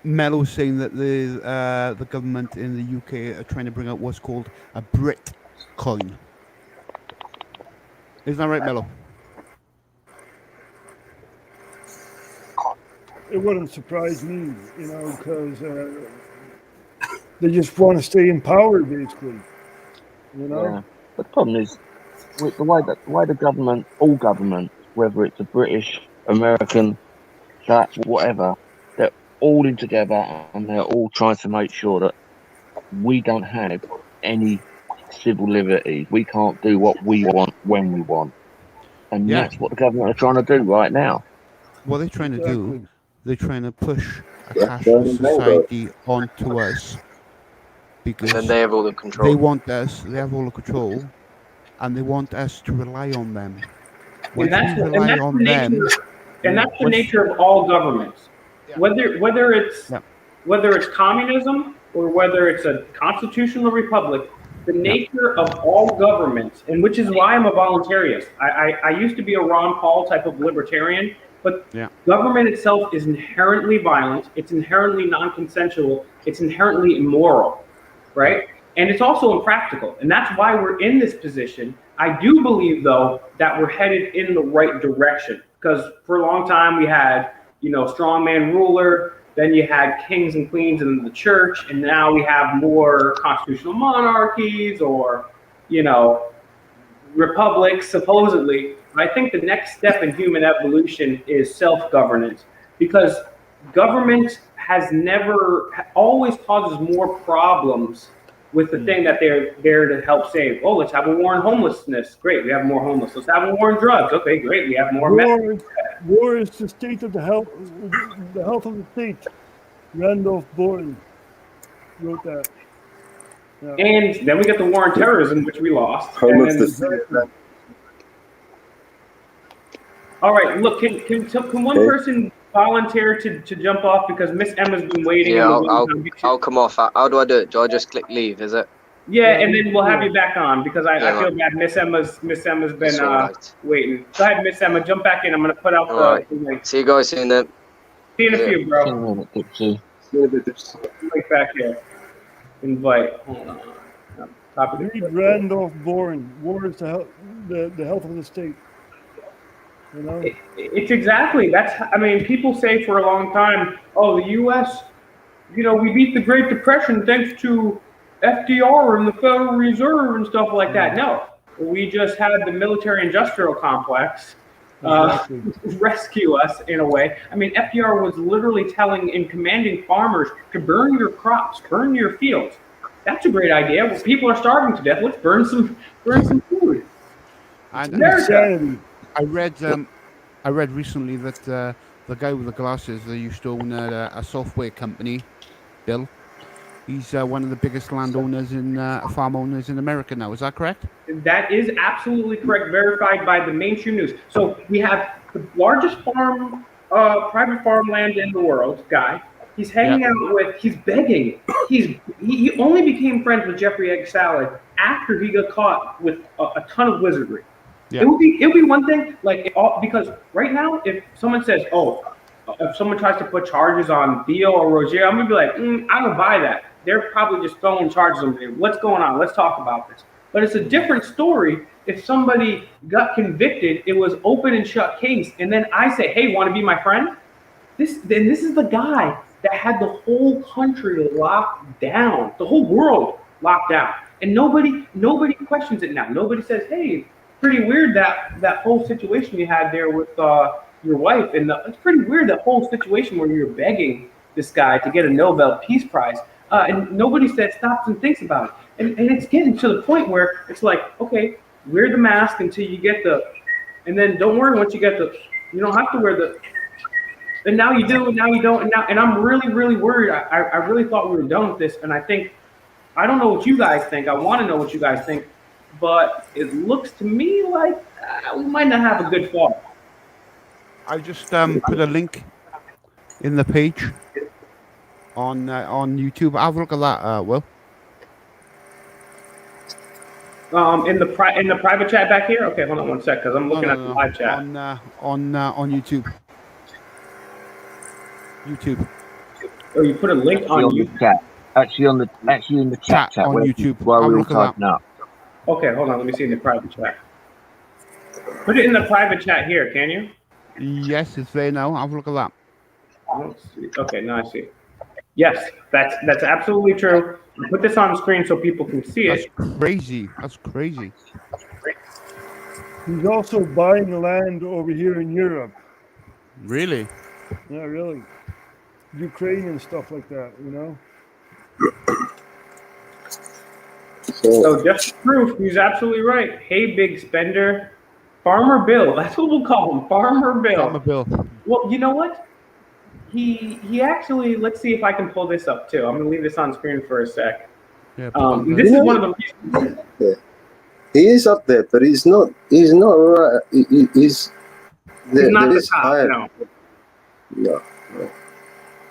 Mello was saying that the government in the UK are trying to bring out what's called a Brit coin. Isn't that right, Mello? It wouldn't surprise me, because they just want to stay in power, basically. Yeah. But the problem is, with the way the government, all governments, whether it's a British, American, Dutch, whatever, they're all in together and they're all trying to make sure that we don't have any civil liberties. We can't do what we want when we want. And that's what the government are trying to do right now. What they're trying to do, they're trying to push a cashless society onto us because then they have all the control. they have all the control, and they want us to rely on them. Once we rely on them, and that's the nature of all governments. Yeah. Whether it's communism or whether it's a constitutional republic, the nature of all governments, and which is why I'm a voluntarist. I used to be a Ron Paul type of libertarian, but government itself is inherently violent. It's inherently non-consensual. It's inherently immoral, right? And it's also impractical. And that's why we're in this position. I do believe, though, that we're headed in the right direction, because for a long time we had, strongman ruler, then you had kings and queens in the church, and now we have more constitutional monarchies or, republics, supposedly. I think the next step in human evolution is self-governance, because government always causes more problems with the thing that they're there to help save. Oh, let's have a war on homelessness. Great, we have more homeless. Let's have a war on drugs. Okay, great, we have more. War is the state of the health of the state. Randolph Bourne wrote that. Yeah. And then we get the war on terrorism, which we lost. All right, look, can one person volunteer to jump off, because Miss Emma's been waiting? Yeah, I'll come off. How do I do it? Do I just click leave? Is it? Yeah, and then we'll have you back on, because I feel bad. Miss Emma's been waiting. Go ahead, Miss Emma, jump back in. I'm gonna put out the link. See you guys soon then. See you in a few, bro. Link back here. Invite. Hold on. Read Randolph Bourne. War is the health of the state. It's exactly people say for a long time, oh, the U.S., we beat the Great Depression thanks to FDR and the Federal Reserve and stuff like that. No, we just had the military-industrial complex rescue us in a way. FDR was literally telling and commanding farmers to burn your crops, burn your fields. That's a great idea. Well, people are starving to death. Let's burn some food. I read recently that the guy with the glasses that used to own a software company, Bill, he's one of the biggest landowners farm owners in America now. Is that correct? That is absolutely correct, verified by the mainstream news. So we have the largest private farmland in the world, guy. He's hanging out he's begging. He only became friends with Jeffrey Egg Salad after he got caught with a ton of wizardry. Yeah. It would be one thing, because right now, if someone says, if someone tries to put charges on Theo or Roger, I'm gonna be like, I don't buy that. They're probably just throwing charges on me. What's going on? Let's talk about this. But it's a different story if somebody got convicted, it was open and shut case, and then I say, hey, want to be my friend? This is the guy that had the whole country locked down, the whole world locked down, and nobody questions it now. Nobody says, hey, pretty weird that whole situation you had there with your wife, and it's pretty weird, that whole situation where you're begging this guy to get a Nobel Peace Prize, and nobody stops and thinks about it, and it's getting to the point where it's like, okay, wear the mask until you get and then don't worry, once you get you don't have to wear and now you do, and now you don't, and I'm really, really worried. I really thought we were done with this, and I don't know what you guys think. I want to know what you guys think, but it looks to me like we might not have a good fall. I just put a link in the page on YouTube. Have a look at that, Will. In the private chat back here. Okay, hold on one sec, because I'm looking at the live chat on YouTube. YouTube. Oh, you put a link on YouTube. Chat. Actually, in the chat on YouTube. While we were typing up. Okay, hold on. Let me see in the private chat. Put it in the private chat here, can you? Yes, it's there now. Have a look at that. Let's see. Okay, now I see. Yes, that's absolutely true. Put this on the screen so people can see it. That's crazy. He's also buying land over here in Europe. Really? Yeah, really. Ukraine and stuff like that, So just proof, he's absolutely right. Hey, big spender. Farmer Bill. That's what we'll call him. Farmer Bill. Farmer Bill. Well, you know what? He actually, let's see if I can pull this up too. I'm going to leave this on screen for a sec. Yeah, this is one of the reasons. Yeah. He is up there, but he's not. He's not right. He's not the top. higher. No.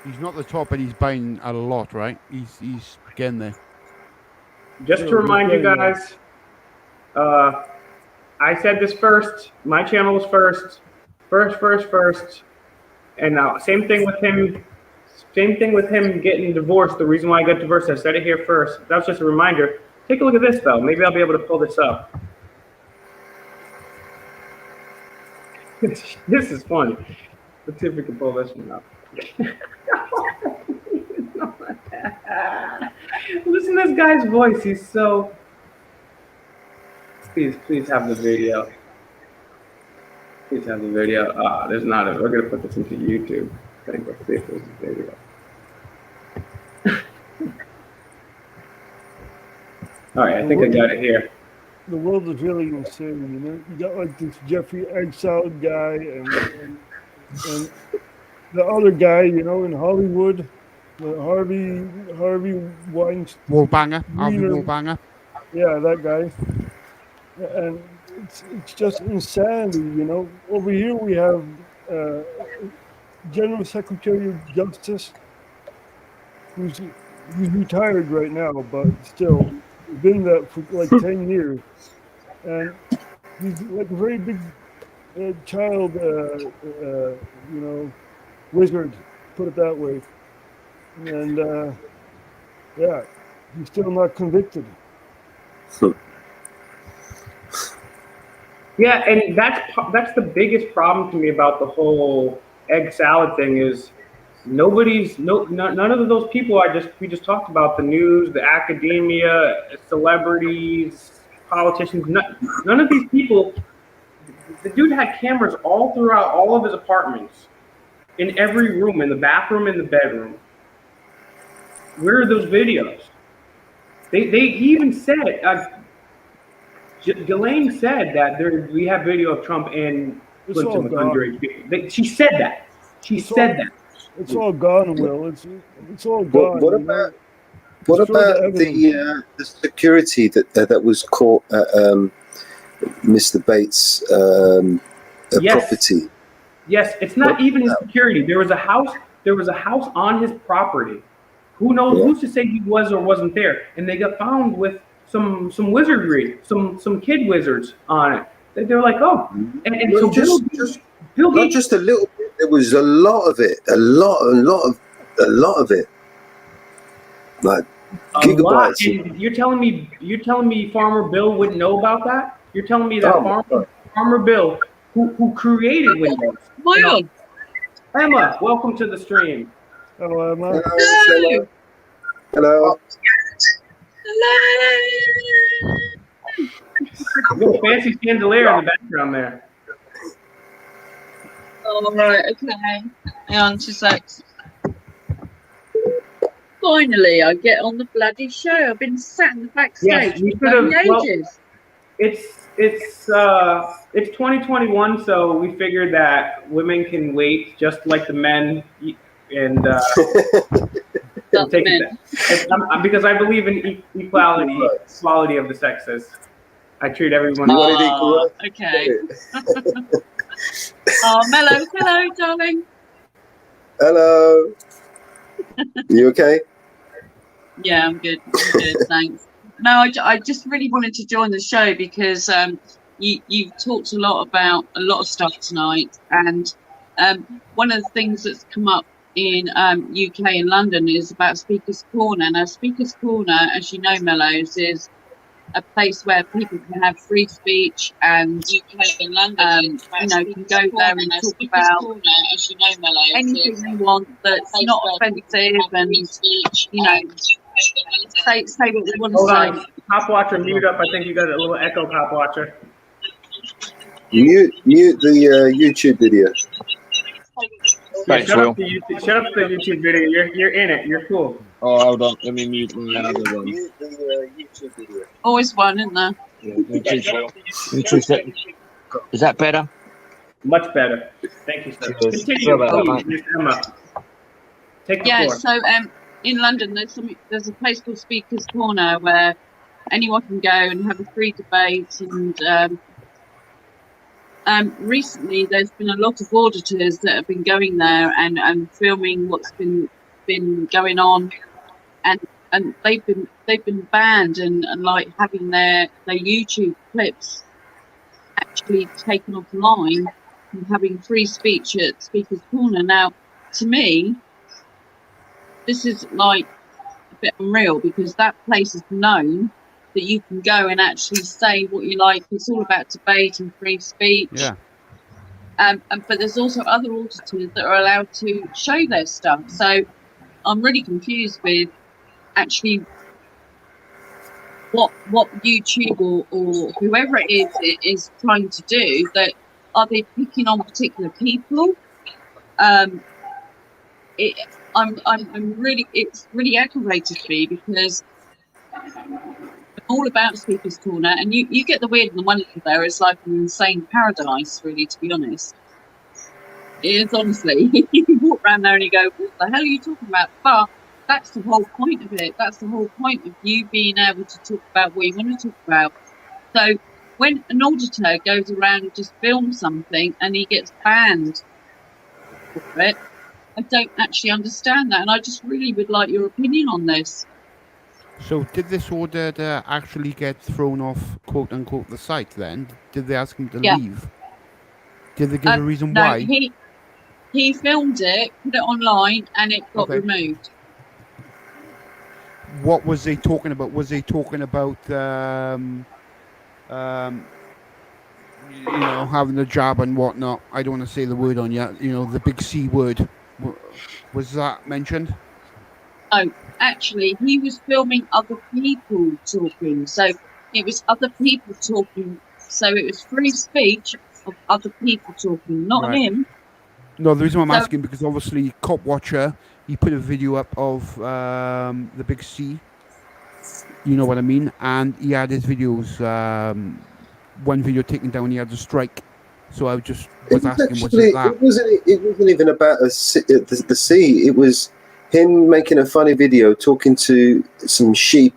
He's not the top, but he's buying a lot, right? He's getting there. Just to remind you guys, I said this first. My channel was first. And now, same thing with him. Same thing with him getting divorced. The reason why I got divorced, I said it here first. That was just a reminder. Take a look at this, though. Maybe I'll be able to pull this up. This is funny. Let's see if we can pull this one up. Listen to this guy's voice. He's so... Please have the video. Please have the video. There's not a... We're going to put this into YouTube. I think we'll see if there's a video. All right, I think I got it here. The world is really insane, you know. You got like this Jeffrey Exile guy and the other guy, you know, in Hollywood, Harvey Weinstein. Wallbanger, Harvey Wallbanger. Yeah, that guy. And it's just insanity, you know. Over here we have General Secretary of Justice, who's retired right now, but still been that for like 10 years. And he's like a very big child, you know, wizard, put it that way. And yeah, he's still not convicted. Yeah, and that's the biggest problem to me about the whole egg salad thing is none of those people we just talked about, the news, the academia, celebrities, politicians, none of these people. The dude had cameras all throughout all of his apartments, in every room, in the bathroom, in the bedroom. Where are those videos? They even said, Ghislaine said that we have video of Trump and Clinton with underage people. She said that. She said that. It's all gone, Will. It's all gone. What about the security that was caught at Mr. Bates' property? Yes, it's not even his security. There was a house on his property. Who knows? Yeah. Who's to say he was or wasn't there? And they got found with some wizardry, some kid wizards on it. They're like, oh, and so Bill Gates, not just a little bit. There was a lot of it, a lot of it, like gigabytes. And you're telling me Farmer Bill wouldn't know about that? You're telling me that Farmer Bill, who created Windows? Emma, welcome to the stream. Hello, Emma. Hello. Hello. You got a fancy chandelier in the background there. All right, okay. Hang on 2 seconds. Finally, I get on the bloody show. I've been sat in the backstage for bloody ages. It's 2021, so we figured that women can wait just like the men, and take it because I believe in equality of the sexes. I treat everyone equal. Okay. Oh, Mello, hello, darling. Hello. You okay? Yeah, I'm good. Thanks. No, I just really wanted to join the show because you've talked a lot about a lot of stuff tonight, and one of the things that's come up in UK and London is about Speaker's Corner. Now, Speaker's Corner, as you know, Mellows, is a place where people can have free speech and UK and London, can go there and talk about anything they want that's not offensive and, say what they want to say. Cop Watcher, mute up. I think you got a little echo, Cop Watcher. Mute the YouTube video. Thanks, Shut up the YouTube video. You're in it. You're cool. Oh, hold on. Let me mute the other one. Mute the YouTube video. Always one, isn't there? In 2 seconds. Is that better? Much better. Thank you, sir. Continue, please, Emma. Take the floor. So in London, there's a place called Speaker's Corner where anyone can go and have a free debate. And recently, there's been a lot of auditors that have been going there and filming what's been going on, and they've been banned and like having their YouTube clips actually taken offline and having free speech at Speaker's Corner. Now, to me, this is like a bit unreal, because that place is known that you can go and actually say what you like. It's all about debate and free speech. Yeah. But there's also other auditors that are allowed to show their stuff. So I'm really confused with actually what YouTube or whoever it is trying to do. That are they picking on particular people? It's really aggravated me, because I'm all about Speaker's Corner, and you get the weird and the wonderful there. It's like an insane paradise, really, to be honest. It is, honestly. You can walk around there and you go, what the hell are you talking about? But that's the whole point of it. That's the whole point of you being able to talk about what you want to talk about. So when an auditor goes around and just films something and he gets banned for it, I don't actually understand that, and I just really would like your opinion on this. So did this auditor actually get thrown off, quote unquote, the site then? Did they ask him to leave? Did they give a reason why? He filmed it, put it online, and it got removed. What was they talking about? Was they talking about having a job and whatnot? I don't want to say the word on you. The big C word. Was that mentioned? Oh, actually, he was filming other people talking. So it was other people talking. So it was free speech of other people talking, not him. No, the reason I'm asking, because obviously Cop Watcher, he put a video up of the big C. You know what I mean? And he had his videos. One video taken down, he had a strike. So I was asking, was it that? It wasn't even about the sea. It was him making a funny video talking to some sheep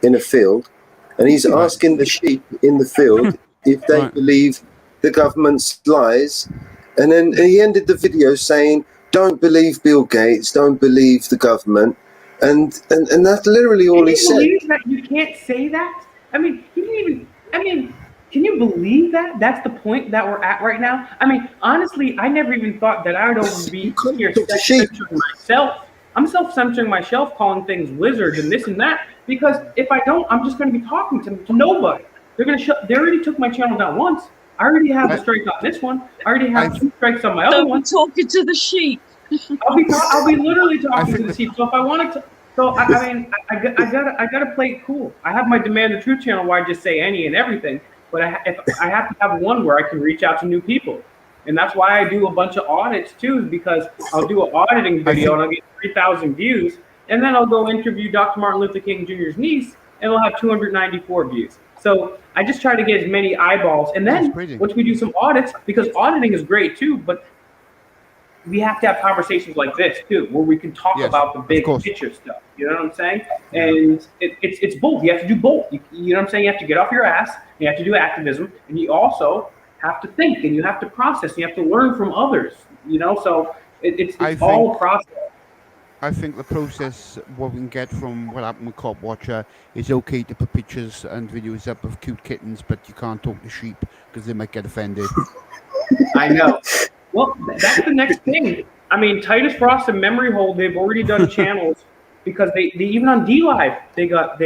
in a field, and he's asking the sheep in the field if they believe the government's lies, and then he ended the video saying, "Don't believe Bill Gates, don't believe the government," and that's literally all he said. You can't say that. I mean, you didn't even. I mean. Can you believe that? That's the point that we're at right now. I mean, honestly, I never even thought that I would be here censoring myself. I'm self-censoring myself, calling things wizards and this and that, because if I don't, I'm just going to be talking to nobody. They're going to They already took my channel down once. I already have a strike on this one. I already have 2 strikes on my other one. Talking to the sheep. I'll be literally talking to the sheep. So if I wanted to. So I mean, I gotta play it cool. I have my Demand the Truth channel where I just say any and everything. But I have to have one where I can reach out to new people. And that's why I do a bunch of audits too, because I'll do an auditing video and I'll get 3,000 views. And then I'll go interview Dr. Martin Luther King Jr.'s niece and it'll have 294 views. So I just try to get as many eyeballs. And then once we do some audits, because auditing is great too, but we have to have conversations like this too, where we can talk about the big picture stuff. You know what I'm saying? And it's both. You have to do both. You know what I'm saying? You have to get off your ass. You have to do activism, and you also have to think, and you have to process. And you have to learn from others. So it's all a process. I think the process, what we can get from what happened with Cop Watcher, is okay to put pictures and videos up of cute kittens, but you can't talk to sheep because they might get offended. I know. Well, that's the next thing. I mean, Titus Frost and Memory Hole, they've already done channels because they even on DLive they got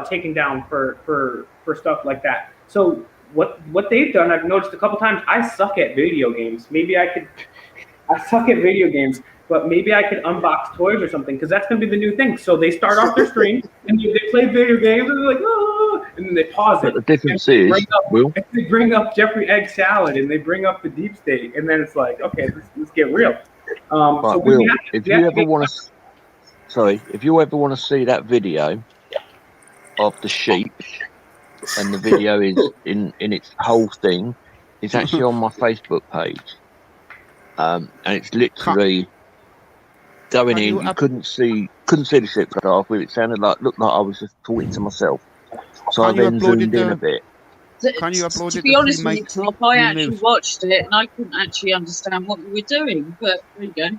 taken down for stuff like that. So what they've done, I've noticed a couple times. I suck at video games. I suck at video games, but maybe I could unbox toys or something, because that's gonna be the new thing. So they start off their stream and they play video games and they're like, oh, and then they pause it. But the difference is, they bring up Jeffrey Egg Salad and they bring up the deep state, and then it's like, okay, let's get real. So Will, if you ever want to see that video of the sheep, and the video is in its whole thing, it's actually on my Facebook page, and it's literally going in, you couldn't see the ship start with. It looked like I was just talking to myself. So I then zoomed in a bit. Can you upload to it be to honest free with you, mic? Top, I Free actually news? watched it and I couldn't actually understand what you were doing. But there you go.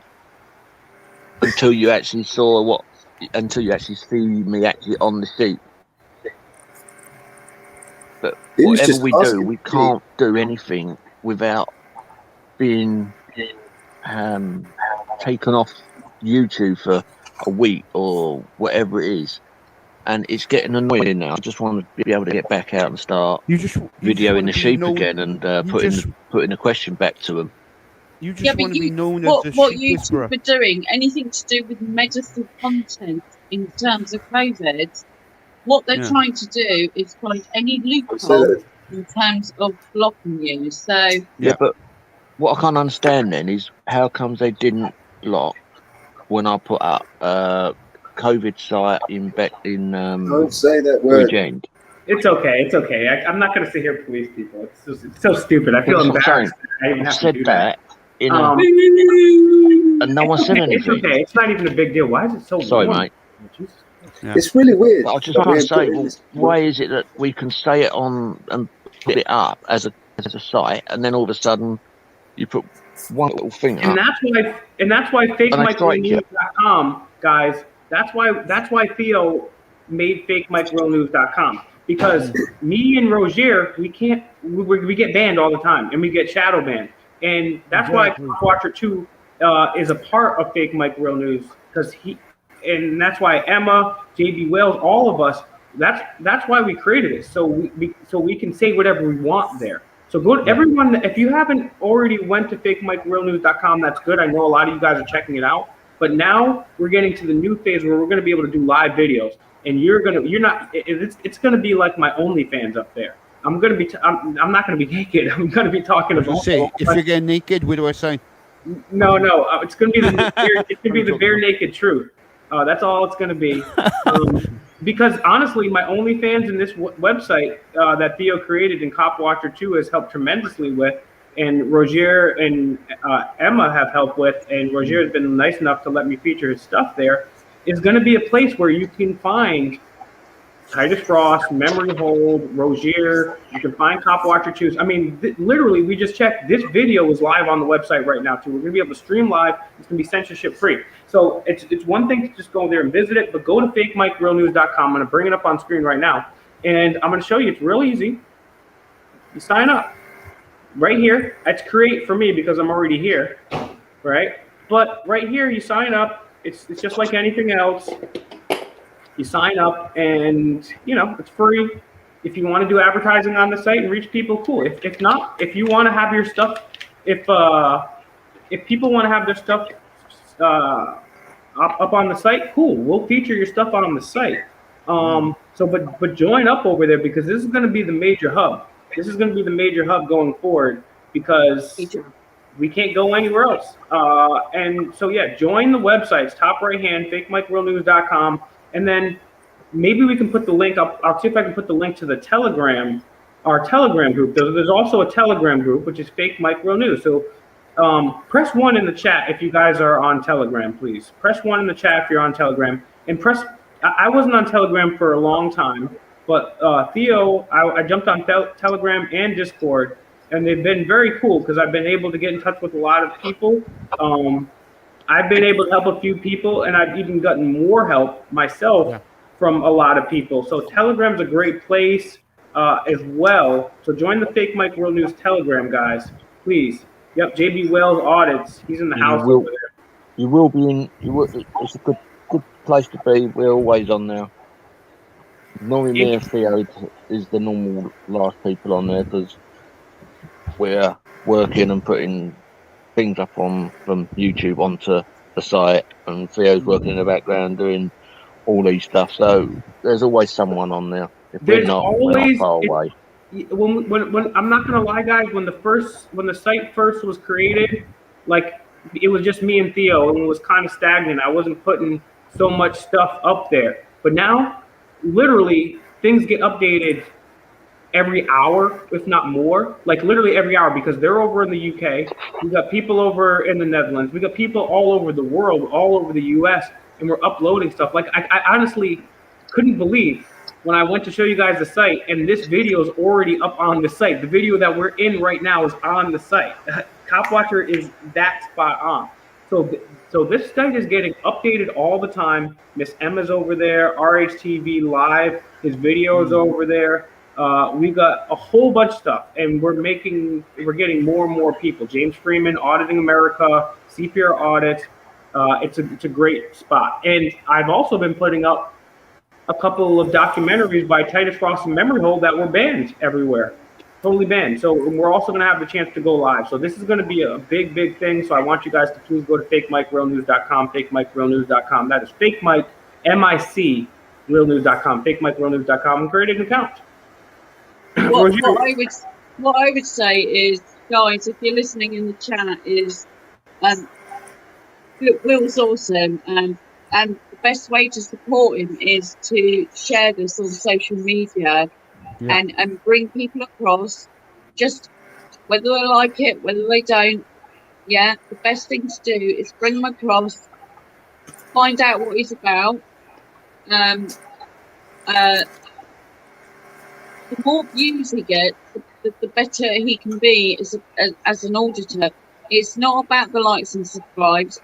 Until you actually see me actually on the sheet. But He was whatever just we do, asking we me. can't do anything without being taken off YouTube for a week or whatever it is. And it's getting annoying now. I just want to be able to get back out and start videoing the sheep again and putting the question back to them. You just want to be known as the what sheep YouTube whisperer. are doing, anything to do with medical content in terms of COVID, what they're trying to do is find any loophole in terms of blocking you. So Yeah, but what I can't understand then is how comes they didn't block when I put up COVID site in Don't say that word. Bridgend. It's okay. It's okay. I'm not going to sit here and police people. It's so stupid. I feel That's what I'm embarrassed. saying. I even I have to said do that in a, and no one said anything. It's okay. It's not even a big deal. Why is it so Sorry, warm? mate. Jesus. It's really weird. But I was just trying to say, well, why is it that we can say it on and put it up as a site, and then all of a sudden you put one little thing And up, that's why and I strike you. FakeMikeRealNews.com, guys. That's why Theo made FakeMikeRealNews.com, because me and Roger, we get banned all the time, and we get shadow banned, and that's why Watcher 2 is a part of Fake Mike Real News, and that's why Emma, JB Wells, all of us. That's why we created it, so we can say whatever we want there. So go to everyone. If you haven't already went to FakeMikeRealNews.com, that's good. I know a lot of you guys are checking it out. But now we're getting to the new phase where we're going to be able to do live videos, and it's going to be like my OnlyFans up there. I'm going to be. I'm not going to be naked. I'm going to be talking about. Say, if you're getting naked, what do I say? No. It's going to be the bare naked truth. That's all it's going to be. Because honestly, my OnlyFans and this website that Theo created and Cop Watcher 2 has helped tremendously with, and Roger and Emma have helped with, and Roger has been nice enough to let me feature his stuff there, is going to be a place where you can find Titus Frost, Memory Hold, Roger. You can find Cop Watcher 2. I mean, literally, we just checked. This video is live on the website right now, too. We're going to be able to stream live. It's going to be censorship free. So it's one thing to just go there and visit it, but go to FakeMikeRealNews.com. I'm going to bring it up on screen right now, and I'm going to show you. It's real easy. You sign up right here. It's create for me because I'm already here, right? But right here, you sign up. It's just like anything else. You sign up, and it's free. If you want to do advertising on the site and reach people, cool. If not, if you want to have your stuff, if people want to have their stuff up on the site, cool. We'll feature your stuff on the site. But join up over there, because this is going to be the major hub. This is going to be the major hub going forward, because we can't go anywhere else. And so join the websites. Top right hand, FakeMikeRealNews.com. And then maybe we can put the link up. I'll see if I can put the link to the Telegram, our Telegram group. There's also a Telegram group, which is Fake Mike Real News. So press 1 in the chat if you guys are on Telegram, please. Press 1 in the chat if you're on Telegram. And I wasn't on Telegram for a long time, but Theo, I jumped on Telegram and Discord, and they've been very cool because I've been able to get in touch with a lot of people. I've been able to help a few people, and I've even gotten more help myself from a lot of people. So Telegram's a great place as well. So join the Fake Mike Real News Telegram, guys, please. Yep, JB Wells Audits. He's in the house over there. You will be in. It's a good place to be. We're always on there. Normally, me and Theo is the normal last people on there because we're working and putting things up from YouTube onto the site, and Theo's working in the background doing all these stuff. So there's always someone on there. If we're not far away. When I'm not gonna lie, guys, when the site first was created, like, it was just me and Theo, and it was kind of stagnant. I wasn't putting so much stuff up there, but now literally things get updated every hour, if not more, like literally every hour, because they're over in the UK. We got people over in the Netherlands. We got people all over the world, all over the US, and we're uploading stuff. Like I honestly couldn't believe when I went to show you guys the site, and this video is already up on the site. The video that we're in right now is on the site. Cop Watcher is that spot on. So this site is getting updated all the time. Miss Emma's over there, RHTV Live, his video is over there. We got a whole bunch of stuff, and we're getting more and more people. James Freeman, Auditing America, CPR Audit. It's a great spot. And I've also been putting up a couple of documentaries by Titus Frost and Memory Hole that were banned everywhere. Totally banned. So we're also going to have the chance to go live. So this is going to be a big, big thing. So I want you guys to please go to fakemikerealnews.com, fakemikerealnews.com. That is fake Mike, M-I-C, realnews.com, fakemikerealnews.com, and create an account. What I would say is, guys, if you're listening in the chat, is Will's awesome, and the best way to support him is to share this on social media. Yeah. And bring people across, just whether they like it, whether they don't. Yeah, the best thing to do is bring them across, find out what he's about. The more views he gets, the better he can be as an auditor. It's not about the likes and subscribes.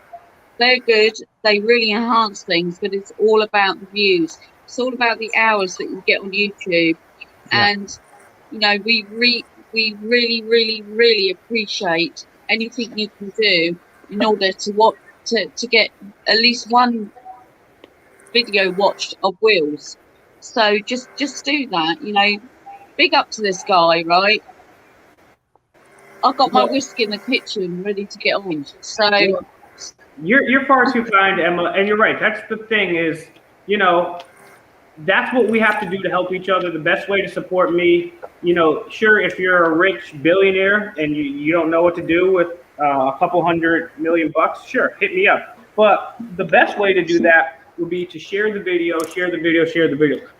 They're good, they really enhance things, but it's all about the views. It's all about the hours that you get on YouTube. And you know, we really, really appreciate anything you can do in order to get at least one video watched of Will's. So just do that. You know, big up to this guy, right? I've got my whiskey in the kitchen ready to get on. So you're far too kind, Emma, and you're right. That's the thing is, you know, that's what we have to do to help each other. The best way to support me, you know, sure, if you're a rich billionaire and you don't know what to do with a couple $100 million bucks, sure, hit me up. But the best way to do that would be to share the video.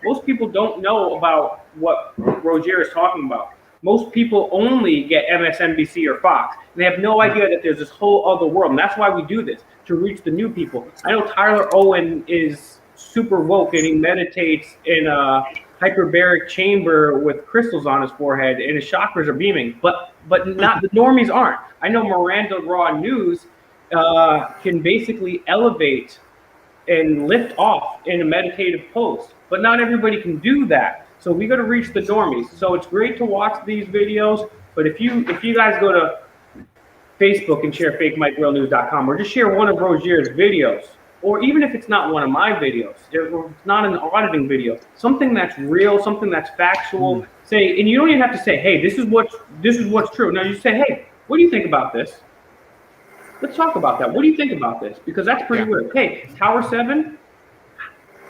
Most people don't know about what Roger is talking about. Most people only get MSNBC or Fox. They have no idea that there's this whole other world. And that's why we do this, to reach the new people. I know Tyler Owen is super woke and he meditates in a hyperbaric chamber with crystals on his forehead and his chakras are beaming, but not the normies aren't. I know Miranda Raw News can basically elevate and lift off in a meditative pose, but not everybody can do that. So we got to reach the normies. So it's great to watch these videos, but if you guys go to Facebook and share fakemikerealnews.com or just share one of Roger's videos, or even if it's not one of my videos, or it's not an auditing video, something that's real, something that's factual. Say, and you don't even have to say, hey, this is what's true. Now you say, hey, what do you think about this? Let's talk about that. What do you think about this? Because that's pretty weird. Hey, Tower 7,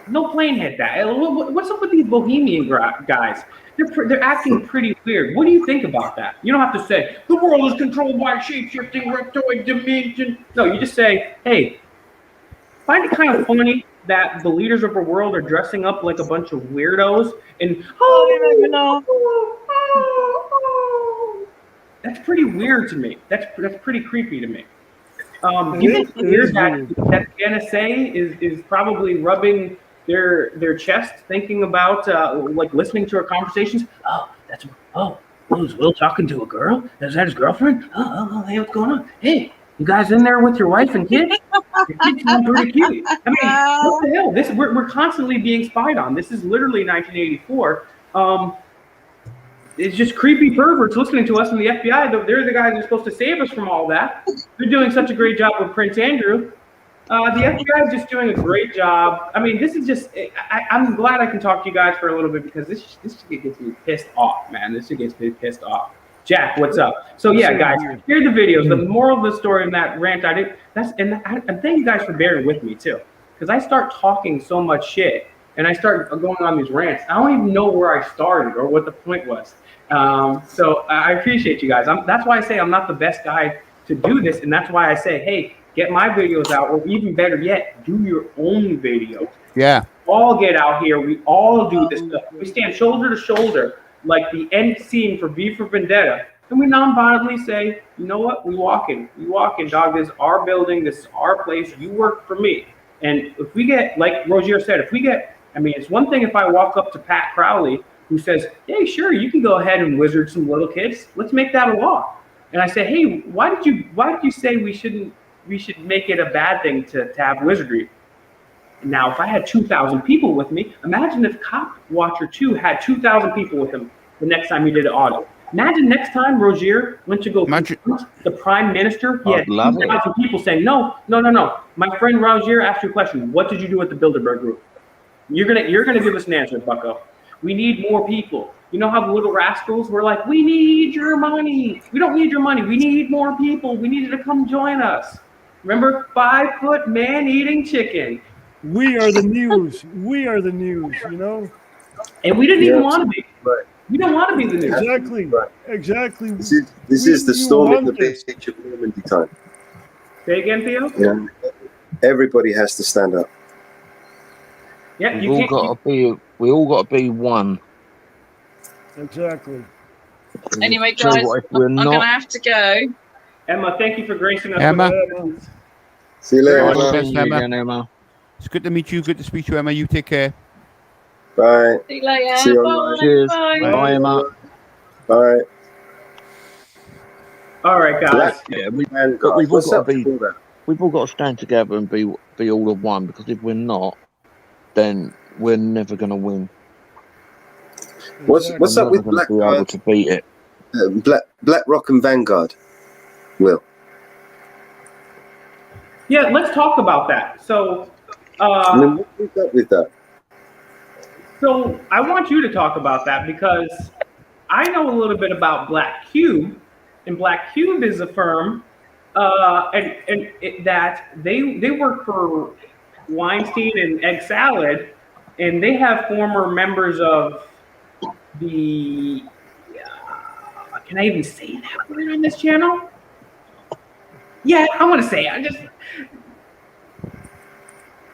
no plane hit that. What's up with these Bohemian guys? They're acting pretty weird. What do you think about that? You don't have to say, the world is controlled by a shape-shifting reptoid dimension. No, you just say, hey, find it kind of funny that the leaders of the world are dressing up like a bunch of weirdos and that's pretty weird to me. That's pretty creepy to me. You think that the NSA is probably rubbing their chest, thinking about like listening to our conversations? Was Will talking to a girl? Is that his girlfriend? Hey, what's going on? Hey, you guys in there with your wife and kids? Your kids sound pretty cute. I mean, what the hell? We're constantly being spied on. This is literally 1984. It's just creepy perverts listening to us in the FBI. They're the guys who are supposed to save us from all that. They're doing such a great job with Prince Andrew. The FBI is just doing a great job. I mean, this is just, I'm glad I can talk to you guys for a little bit because this gets me pissed off, man. This gets me pissed off. Jack, what's up? So yeah, guys, here are the videos. The moral of the story in that rant, and thank you guys for bearing with me too, because I start talking so much shit and I start going on these rants. I don't even know where I started or what the point was. So I appreciate you guys. That's why I say I'm not the best guy to do this, and that's why I say, hey, get my videos out, or even better yet, do your own videos. Yeah. We all get out here. We all do this stuff. We stand shoulder to shoulder like the end scene for V for Vendetta, and we non-violently say, you know what, we walking, dog. This is our building, this is our place. You work for me. And if we get, like Rozier said, I mean, it's one thing if I walk up to Pat Crowley, who says, hey, sure, you can go ahead and wizard some little kids. Let's make that a law. And I say, hey, why did you say we should make it a bad thing to have wizardry? Now, if I had 2,000 people with me, imagine if Cop Watcher 2 had 2,000 people with him the next time he did an audit. Imagine next time Rozier went to go confront the prime minister. He had 2,000 people saying, no. My friend Rozier asked you a question. What did you do with the Bilderberg group? You're gonna give us an answer, bucko. We need more people. You know how the little rascals were like, we need your money. We don't need your money. We need more people. We need you to come join us. Remember, 5-foot man-eating chicken. We are the news. We are the news, you know? And we didn't even want to be. Right. We don't want to be the news. Exactly. Right. Exactly. This is the storm in the beach of Normandy time. Say again, Theo? Yeah. Everybody has to stand up. Yeah, we all got to be one. Exactly. Anyway, guys, I'm going to have to go. Emma, thank you for gracing us. Emma. See you later, Emma. It's good to meet you. Good to speak to you, Emma. You take care. Bye. See you later. See you Bye. Cheers. Bye. Bye, Emma. Bye. All right, guys. Yeah, we've all got to stand together and be all of one, because if we're not, then we're never going to win. What's up with BlackRock? To beat it. BlackRock and Vanguard. Will. Yeah, let's talk about that. So, what's up with that? So I want you to talk about that, because I know a little bit about Black Cube, and Black Cube is a firm, that they work for Weinstein and Egg Salad, and they have former members of the. Can I even say that word on this channel? Yeah, I want to say it.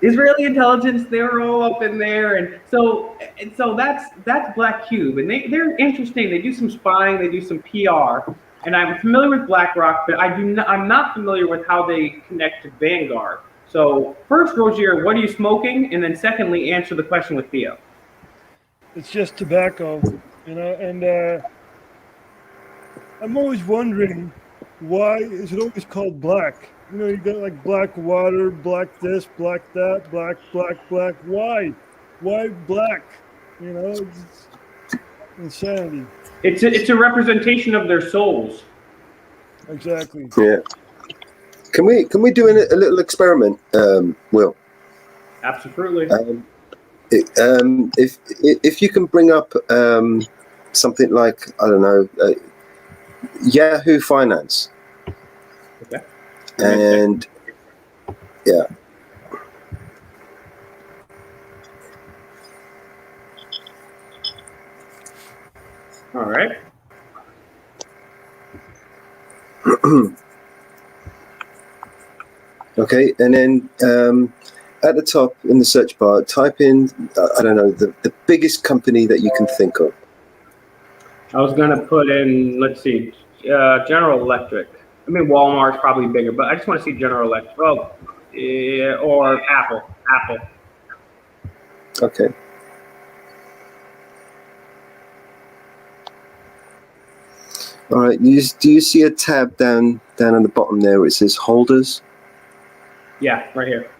Israeli intelligence, they're all up in there, and so that's Black Cube, and they're interesting. They do some spying, they do some PR, and I'm familiar with BlackRock, but I'm not familiar with how they connect to Vanguard. So first, Rozier, what are you smoking, and then secondly, answer the question with Theo. It's just tobacco, you know, and I'm always wondering, why is it always called black? You know, you got like black water, black this, black that, black. Why? Why black? You know, it's insanity. It's a representation of their souls. Exactly. Yeah. Can we do a little experiment, Will? Absolutely. If you can bring up something like, I don't know, Yahoo Finance. Okay. And yeah. All right. Okay, and then at the top in the search bar, type in, I don't know, the biggest company that you can think of. I was going to put in, let's see, General Electric. I mean, Walmart's probably bigger, but I just want to see General Electric. Oh, yeah, or Apple. Okay. All right. Do you see a tab down on the bottom there where it says Holders? Yeah, right here.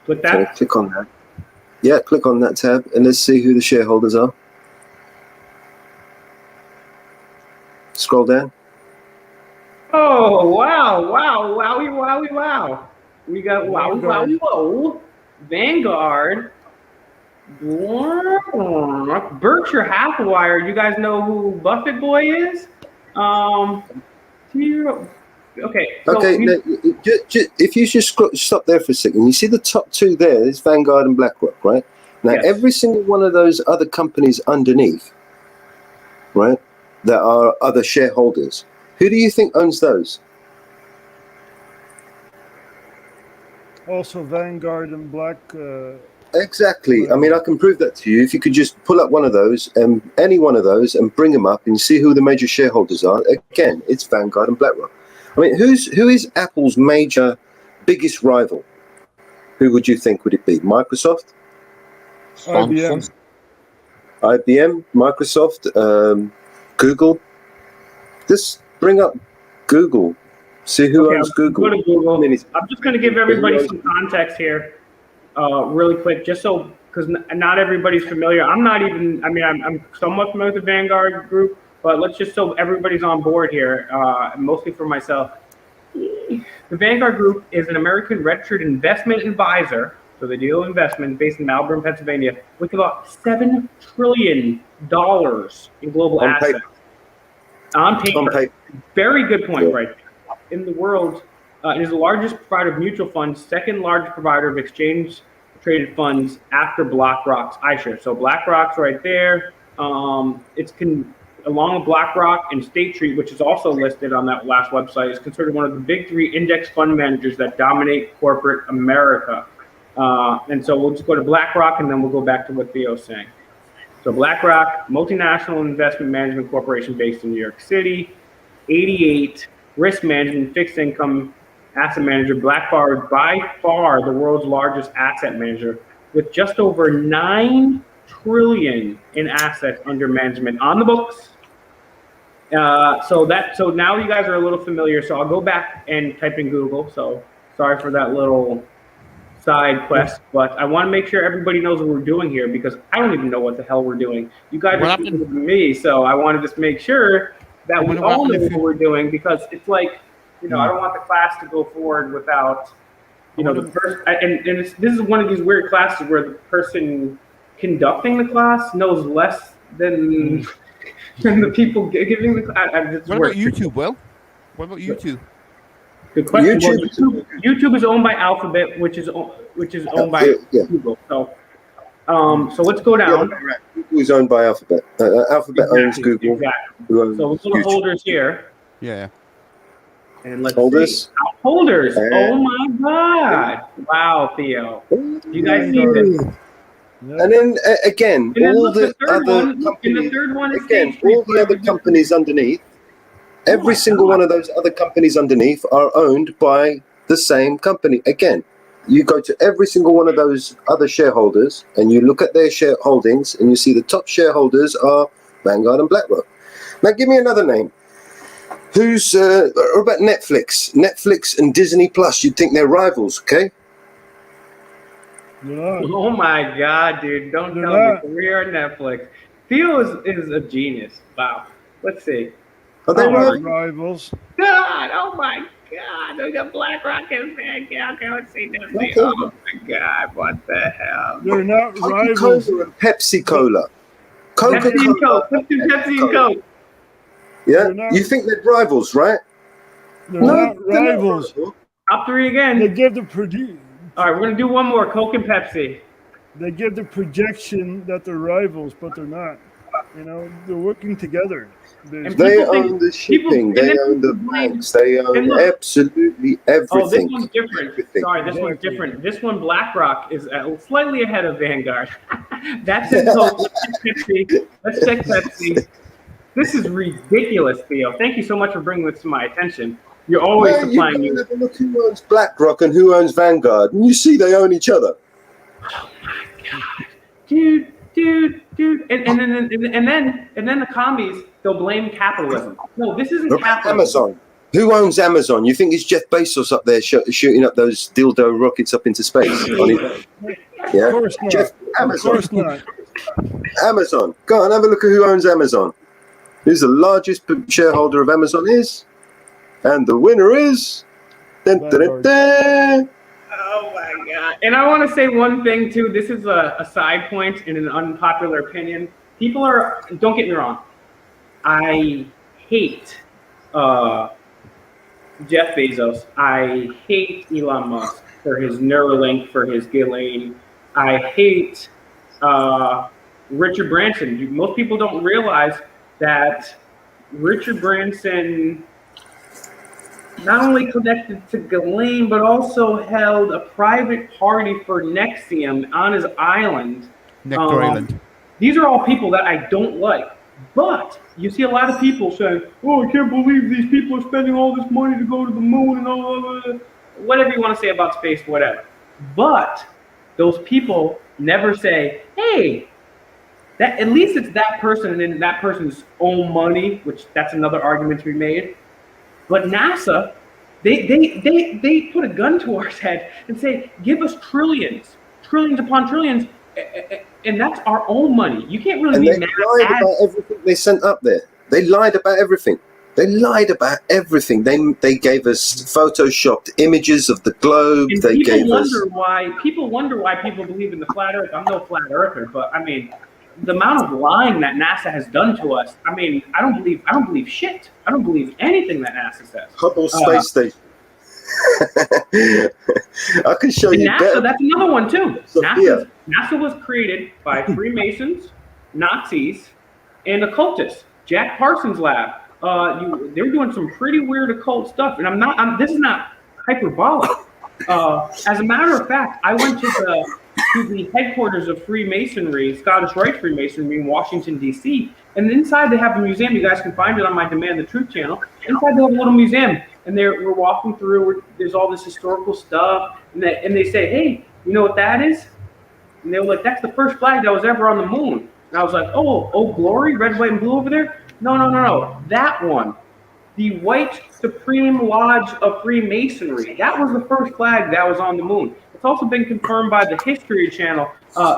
Click that. Okay, click on that. Yeah, click on that tab, and let's see who the shareholders are. Scroll down. Oh, wow. Wowie. We got wowie. Vanguard. Berkshire Hathaway. You guys know who Buffett Boy is? Okay. So if you just stop there for a second, you see the top two there. There's Vanguard and BlackRock, right? Now, yes. Every single one of those other companies underneath, right, that are other shareholders, who do you think owns those? Also, Vanguard and Exactly. I mean, I can prove that to you. If you could just pull up one of those, any one of those, and bring them up and see who the major shareholders are. Again, it's Vanguard and BlackRock. I mean, who is Apple's biggest rival? Who would you think would it be? Microsoft? IBM. IBM, Microsoft, Google. Just bring up Google. See who owns Google. Go to Google. I'm just going to give everybody some context here, really quick, just so, because not everybody's familiar. I'm somewhat familiar with the Vanguard group, but let's just so everybody's on board here, mostly for myself. The Vanguard Group is an American registered investment advisor, so they deal investment, based in Malvern, Pennsylvania, with about $7 trillion in global assets. On paper. Very good point right there. In the world, it is the largest provider of mutual funds, second largest provider of exchange-traded funds after BlackRock's iShares. So BlackRock's right there. Along with BlackRock and State Street, which is also listed on that last website, is considered one of the big three index fund managers that dominate corporate America. And so we'll just go to BlackRock, and then we'll go back to what Theo's saying. So BlackRock, multinational investment management corporation based in New York City, 88 risk management, fixed income asset manager. BlackRock, by far the world's largest asset manager, with just over $9 trillion in assets under management on the books. So now you guys are a little familiar. So I'll go back and type in Google. So sorry for that little side quest, but I want to make sure everybody knows what we're doing here, because I don't even know what the hell we're doing. You guys are speaking to me, so I want to just make sure that we all know what we're doing, because it's like, I don't want the class to go forward without, the first, this is one of these weird classes where the person conducting the class knows less than the people giving the class. What about YouTube, Will? What about YouTube? Good question. YouTube is owned by Alphabet, which is owned by Google. So let's go down. Right. Google is owned by Alphabet. Alphabet owns Google. Exactly. So we'll go to holders here. Yeah. And let's see. Holders. Oh my God! Wow, Theo. You guys see this? And then again, all the other companies underneath. Every single one of those other companies underneath are owned by the same company. Again, you go to every single one of those other shareholders and you look at their shareholdings and you see the top shareholders are Vanguard and BlackRock. Now, give me another name. Who's what about Netflix? Netflix and Disney Plus. You'd think they're rivals, okay? Oh my God, dude! Don't tell me we are Netflix. Theo is a genius. Wow. Let's see. Are they rivals? God, oh my God! We got BlackRock and Vanguard. Okay, let's see. Oh my God! What the hell? They're not rivals. Coca-Cola and Pepsi-Cola. Pepsi and Coke. Yeah, you think they're rivals, right? They're not rivals. Top three again. They give the All right, we're gonna do one more. Coke and Pepsi. They give the projection that they're rivals, but they're not. They're working together. They own the shipping. They own the banks. They own absolutely everything. Oh, this one's different. Sorry, this one's different. This one, BlackRock, is slightly ahead of Vanguard. That's in Coke. Let's check Pepsi. This is ridiculous, Theo. Thank you so much for bringing this to my attention. You're always supplying me. Look who owns BlackRock and who owns Vanguard, and you see they own each other. Oh my God, dude. And then the commies, they'll blame capitalism. No, this isn't capitalism. Amazon. Who owns Amazon? You think it's Jeff Bezos up there shooting up those dildo rockets up into space? Yeah. Of course not. Amazon. Of course not. Amazon. Go on, have a look at who owns Amazon. Who's the largest shareholder of Amazon is? And the winner is... Dun, dun, dun, dun. Oh my God. And I want to say one thing too. This is a side point and an unpopular opinion. People are, don't get me wrong, I hate Jeff Bezos. I hate Elon Musk for his Neuralink, for his Ghislaine. I hate Richard Branson. Most people don't realize that Richard Branson not only connected to Ghislaine, but also held a private party for Nexium on his island. Nectar Island. These are all people that I don't like. But you see a lot of people saying, "Oh, I can't believe these people are spending all this money to go to the moon and all whatever you want to say about space, whatever." But those people never say, "Hey, that at least it's that person and in that person's own money," which that's another argument to be made. But NASA, they put a gun to our head and say, "Give us trillions upon trillions." And that's our own money. You can't really be mad lied about everything they sent up there. They lied about everything. They lied about everything. They gave us photoshopped images of the globe. And they people gave wonder us. why people believe in the flat Earth. I'm no flat earther, but I mean, the amount of lying that NASA has done to us. I mean, I don't believe shit. I don't believe anything that NASA says. Hubble Space Station. I can show you. NASA, better. that's another one too. NASA was created by Freemasons, Nazis, and occultists. Jack Parsons' lab. They were doing some pretty weird occult stuff, and this is not hyperbolic. As a matter of fact, I went to the headquarters of Freemasonry, Scottish Rite Freemasonry in Washington, D.C., and inside they have a museum. You guys can find it on my Demand the Truth channel. Inside they have a little museum, and we're walking through. There's all this historical stuff, and they say, "Hey, you know what that is?" And they were like, "That's the first flag that was ever on the moon." And I was like, "Oh, glory, red, white, and blue over there?" No, that one. The White Supreme Lodge of Freemasonry. That was the first flag that was on the moon. It's also been confirmed by the History Channel.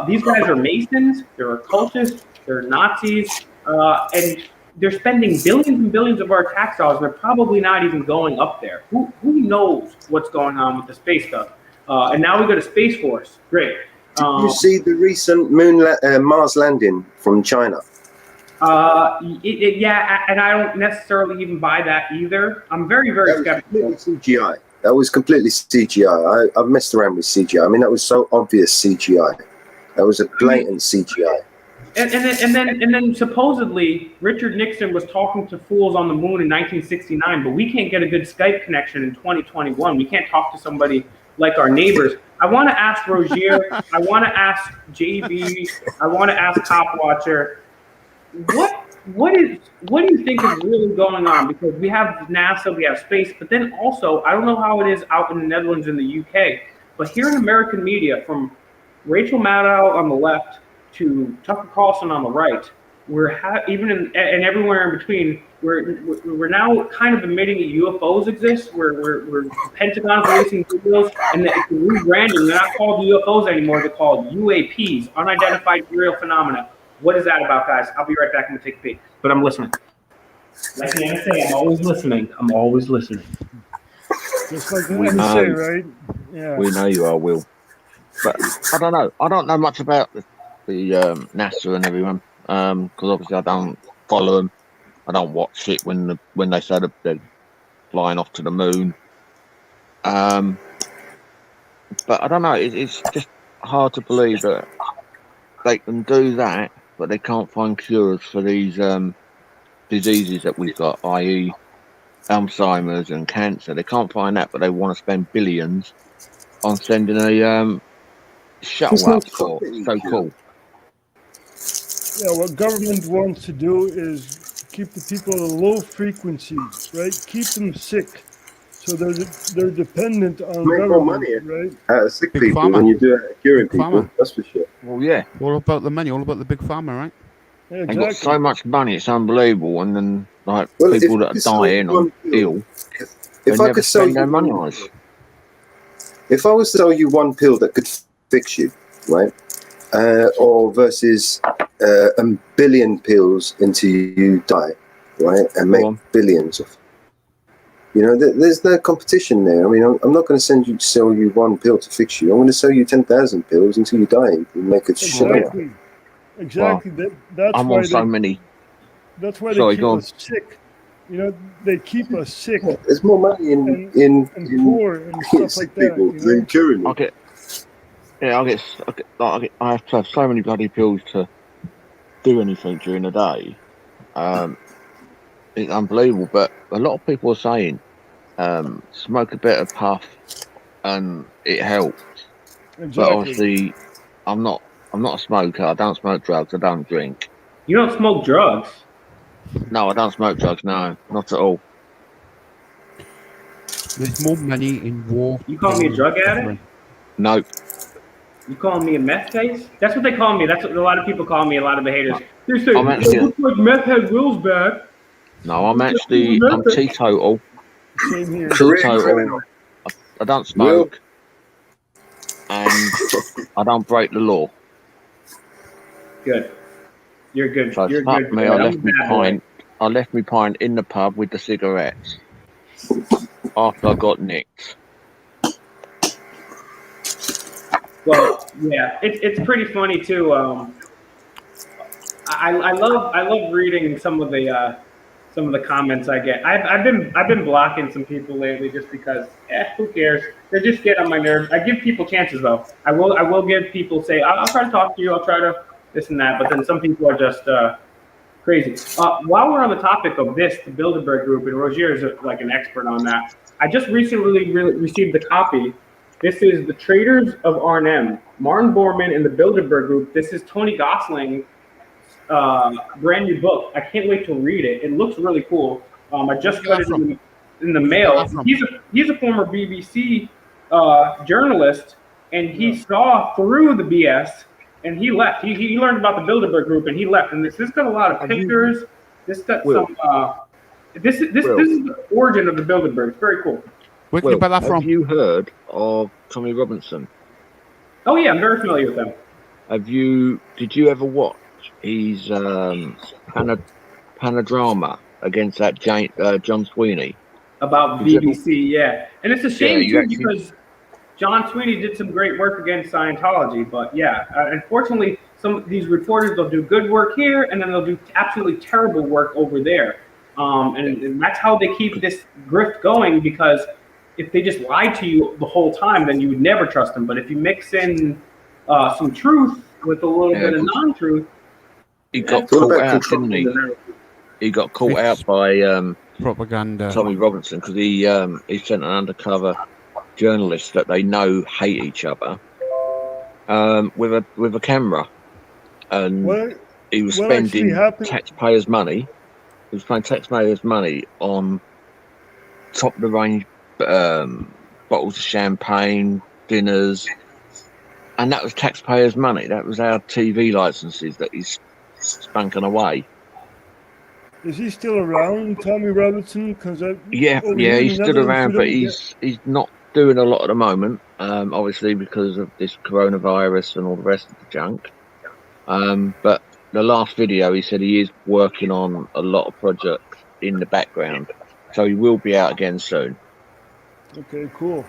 These guys are Masons, they're occultists, they're Nazis, and they're spending billions and billions of our tax dollars, and they're probably not even going up there. Who knows what's going on with the space stuff? And now we go to Space Force. Great. Did you see the recent Mars landing from China? Yeah, and I don't necessarily even buy that either. I'm very, very skeptical. CGI. That was completely CGI. I've messed around with CGI. I mean, that was so obvious CGI. That was a blatant CGI. And then supposedly Richard Nixon was talking to fools on the moon in 1969, but we can't get a good Skype connection in 2021. We can't talk to somebody like our neighbors. I want to ask Rogier. I want to ask JB. I want to ask Copwatcher. What do you think is really going on? Because we have NASA, we have space, but then also I don't know how it is out in the Netherlands and the UK, but here in American media, from Rachel Maddow on the left to Tucker Carlson on the right, even and everywhere in between, we're now kind of admitting that UFOs exist. We're Pentagon releasing videos, and it's rebranding. They're not called UFOs anymore. They're called UAPs, unidentified aerial phenomena. What is that about, guys? I'll be right back. I'm gonna take a peek, but I'm listening. Like the NSA, I'm always listening. Just like the NSA, right? Yeah. We know you are, Will. But I don't know. I don't know much about the NASA and everyone, because obviously I don't follow them. I don't watch it when they say they're flying off to the moon. But I don't know. It's just hard to believe that they can do that, but they can't find cures for these diseases that we've got, i.e. Alzheimer's and cancer. They can't find that, but they want to spend billions on sending a shuttle up for. So cool. Yeah, what government wants to do is keep the people at a low frequency, right? Keep them sick, so they're dependent on Make government, more money right? Out of sick Big people pharma. when you do it at curing Big people. pharma. That's for sure. Well, yeah. All about the money, all about the big pharma, right? Yeah, They've exactly. got so much money, it's unbelievable. And then, like, Well, people if that you are sell dying or one pill- ill, they If I never could sell spend their you money on us. If I was to sell you one pill that could fix you, right, or versus a billion pills until you die, right, and make billions of, there's no competition there. I mean, I'm not going to sell you one pill to fix you. I'm going to sell you 10,000 pills until you die and make a shit out. Exactly. That's I'm why on so many. That's why Sorry, they go keep on. us sick. They keep us sick There's more money in poor and stuff like that. people than curing them. I have to have so many bloody pills to do anything during the day. It's unbelievable. But a lot of people are saying smoke a bit of puff, and it helps. Exactly. But obviously, I'm not a smoker. I don't smoke drugs. I don't drink. You don't smoke drugs? No, I don't smoke drugs. No, not at all. There's more money in war. You call me a drug addict? No. You calling me a meth face? That's what they call me. That's what a lot of people call me. A lot of the haters. They say, I'm actually- it looks like meth head Will's back. No, I'm teetotal. Same here. Teetotal. I don't smoke, and I don't break the law. Good. You're good. So You're fuck good. me. I left me pint in the pub with the cigarettes after I got nicked. Well, yeah, it's pretty funny too. I love reading some of the comments I get. I've been blocking some people lately just because who cares? They just get on my nerves. I give people chances though. I will give people say I'll try to talk to you. I'll try to this and that. But then some people are just crazy. While we're on the topic of this, the Bilderberg Group, and Roger is like an expert on that. I just recently received a copy. This is The Traders of Arnhem, Martin Bormann and the Bilderberg Group. This is Tony Gosling's brand new book. I can't wait to read it. It looks really cool. I just got it in the mail. He's a former BBC journalist, and he saw through the BS, and he left. He learned about the Bilderberg Group, and he left. And this got a lot of pictures. This got some. This is the origin of the Bilderberg. It's very cool. Where can you buy that from? Have you heard of Tommy Robinson? Oh yeah, I'm very familiar with him. Did you ever watch his Panodrama against that John Sweeney? About BBC, yeah. And it's a shame too because John Sweeney did some great work against Scientology, but yeah, unfortunately, some of these reporters, they'll do good work here and then they'll do absolutely terrible work over there. And that's how they keep this grift going, because if they just lied to you the whole time, then you would never trust them. But if you mix in some truth with a little bit of non-truth, he got caught out, didn't he? He got caught out by propaganda. Tommy Robinson because he sent an undercover journalist that they know hate each other with a camera, and he was spending taxpayers' money. He was spending taxpayers' money on top of the range bottles of champagne, dinners, and that was taxpayers' money. That was our TV licenses that he's spunking away. Is he still around, Tommy Robinson? Yeah, he's still around, but he's not doing a lot at the moment, obviously because of this coronavirus and all the rest of the junk. But the last video, he said he is working on a lot of projects in the background, so he will be out again soon. Okay, cool.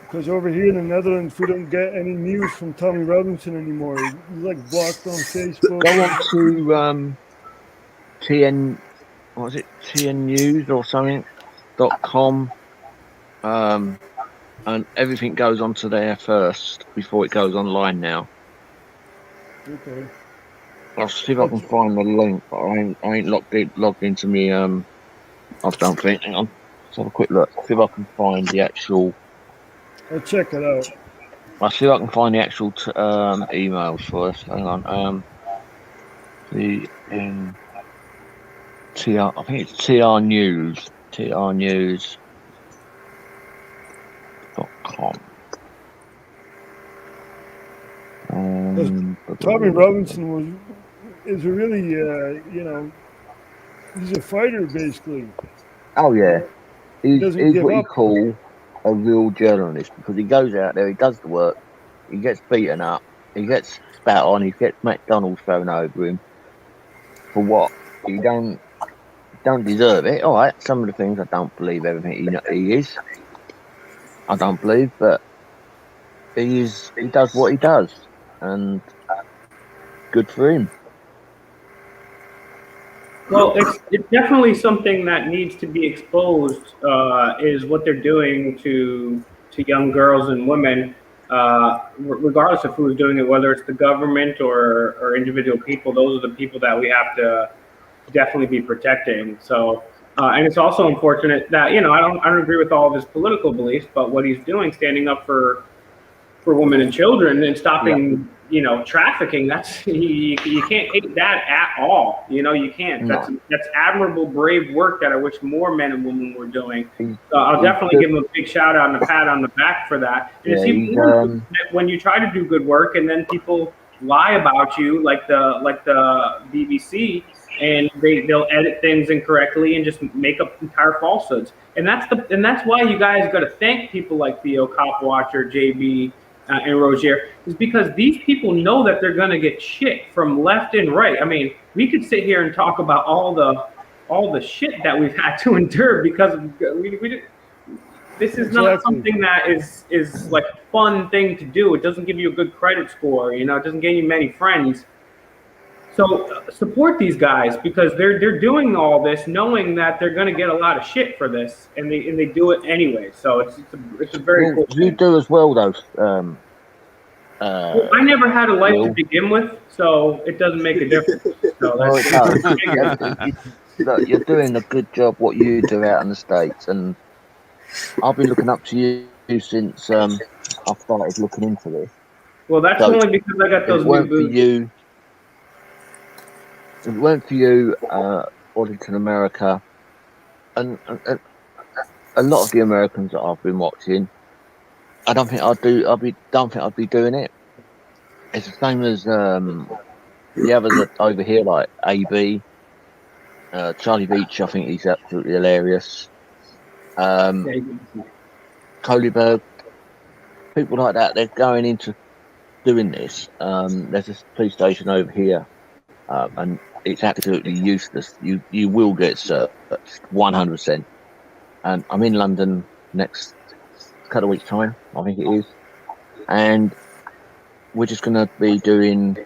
Because over here in the Netherlands, we don't get any news from Tommy Robinson anymore. He's like blocked on Facebook. Go on to TN News or something .com, and everything goes onto there first before it goes online now. Okay. I'll see if I can find the link, but I ain't logged into me. I don't think. Hang on. Let's have a quick look. See if I can find the actual. I'll check it out. I'll see if I can find the actual emails first. Hang on. I think it's TR News. trnews.com. Tommy Robinson is a really, he's a fighter basically. Oh yeah, he's what you call a real journalist, because he goes out there, he does the work, he gets beaten up, he gets spat on, he gets McDonald's thrown over him. For what? He don't deserve it. All right, some of the things I don't believe everything he is. I don't believe, but he does what he does, and good for him. Well, it's definitely something that needs to be exposed. Is what they're doing to young girls and women, regardless of who's doing it, whether it's the government or individual people. Those are the people that we have to definitely be protecting. So And it's also unfortunate that, I don't agree with all of his political beliefs, but what he's doing, standing up for women and children and stopping, trafficking, that's, you can't hate that at all. You can't. That's admirable, brave work that I wish more men and women were doing. So I'll definitely give him a big shout out and a pat on the back for that. And it's even more when you try to do good work and then people lie about you, like the BBC, and they'll edit things incorrectly and just make up entire falsehoods. And that's why you guys got to thank people like Theo Copwatcher, JB, and Roger, is because these people know that they're going to get shit from left and right. I mean, we could sit here and talk about all the shit that we've had to endure because this is not something that is like a fun thing to do. It doesn't give you a good credit score. It doesn't give you many friends. So support these guys because they're doing all this knowing that they're going to get a lot of shit for this, and they do it anyway. So it's a very cool thing. You do as well, though. Well, I never had a life to begin with, so it doesn't make a difference. So Look, you're doing a good job what you do out in the States, and I've been looking up to you since I started looking into this. Well, that's only because I got those new boots. If it weren't for you, Auditing America, and a lot of the Americans that I've been watching, I don't think I'd be doing it. It's the same as the others over here, like AB, Charlie Beach. I think he's absolutely hilarious. Kohlberg, people like that. They're going into doing this. There's a police station over here, and it's absolutely useless. You will get searched 100%. And I'm in London next couple of weeks' time, I think it is, and we're just going to be doing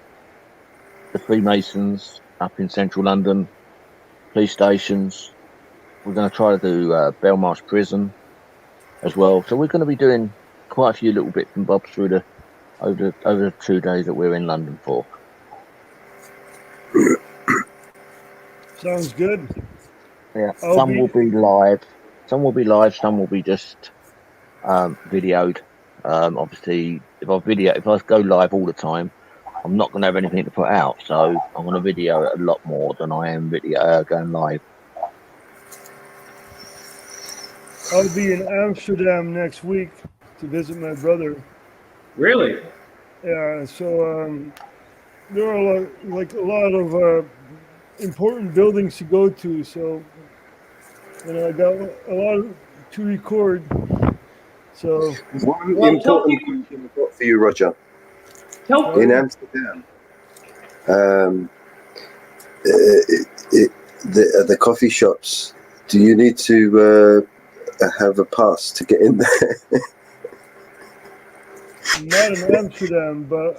the Freemasons up in central London, police stations. We're going to try to do Belmarsh Prison as well. So we're going to be doing quite a few little bits and bobs through over the 2 days that we're in London for. Sounds good. Yeah, some will be live. Some will be live. Some will be just videoed. Obviously, if I go live all the time, I'm not going to have anything to put out. So I'm going to video it a lot more than I am going live. I'll be in Amsterdam next week to visit my brother. Really? Yeah. So there are a lot of important buildings to go to. So I got a lot to record. So one important question I've got for you, Roger. In Amsterdam, the coffee shops, do you need to have a pass to get in there? Not in Amsterdam, but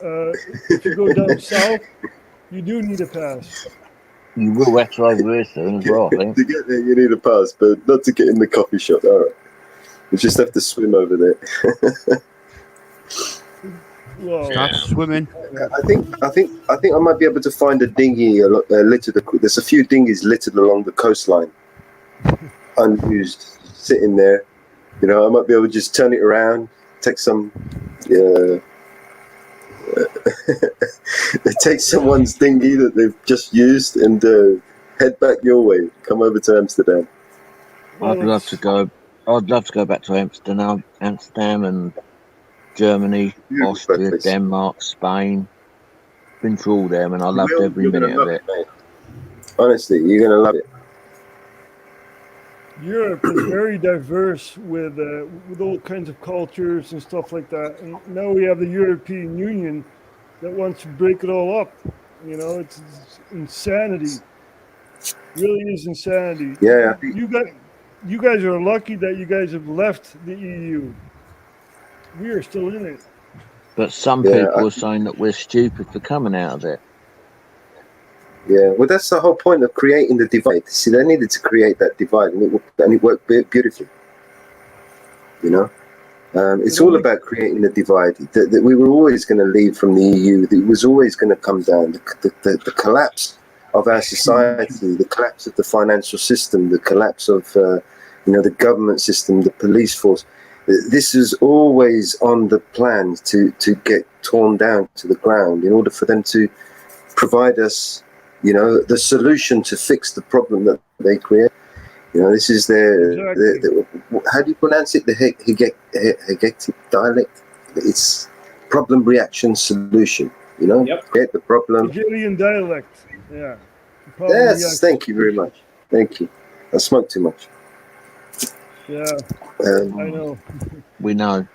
if you go down south, you do need a pass. You will have to over here soon as well, I think. To get there, you need a pass, but not to get in the coffee shop. All right. You just have to swim over there. Start swimming. I think I might be able to find a dinghy littered. There's a few dinghies littered along the coastline, unused, sitting there. I might be able to just turn it around, take some. Take someone's dinghy that they've just used and head back your way. Come over to Amsterdam. I'd love to go back to Amsterdam and Germany, Austria, Denmark, Spain. Been through all them, and I loved every minute of it. Honestly, you're gonna love it. Europe is very diverse with all kinds of cultures and stuff like that. And now we have the European Union that wants to break it all up. It's insanity. It really is insanity. Yeah. You guys are lucky that you guys have left the EU. We are still in it. But some people are saying that we're stupid for coming out of it. Yeah, well, that's the whole point of creating the divide. See, they needed to create that divide, and it worked beautifully. It's all about creating the divide. That we were always going to leave from the EU. It was always going to come down. The collapse of our society, the collapse of the financial system, the collapse of the government system, the police force. This is always on the plan to get torn down to the ground in order for them to provide us, the solution to fix the problem that they create. This is their how do you pronounce it? The Hegectic dialect. It's problem, reaction, solution. Get the problem. Hegelian dialect. Yeah. Yes. Thank you very much. Thank you. I smoke too much. Yeah. I know. We know.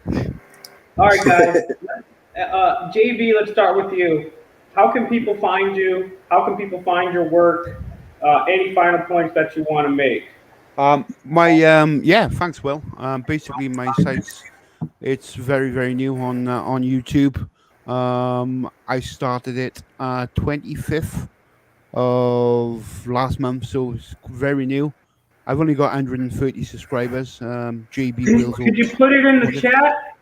All right, guys. JB, let's start with you. How can people find you? How can people find your work? Any final points that you want to make? Thanks, Will. Basically, my it's very, very new on YouTube. I started it 25th of last month, so it's very new. I've only got 130 subscribers. JB Wills. Could you put it in the chat?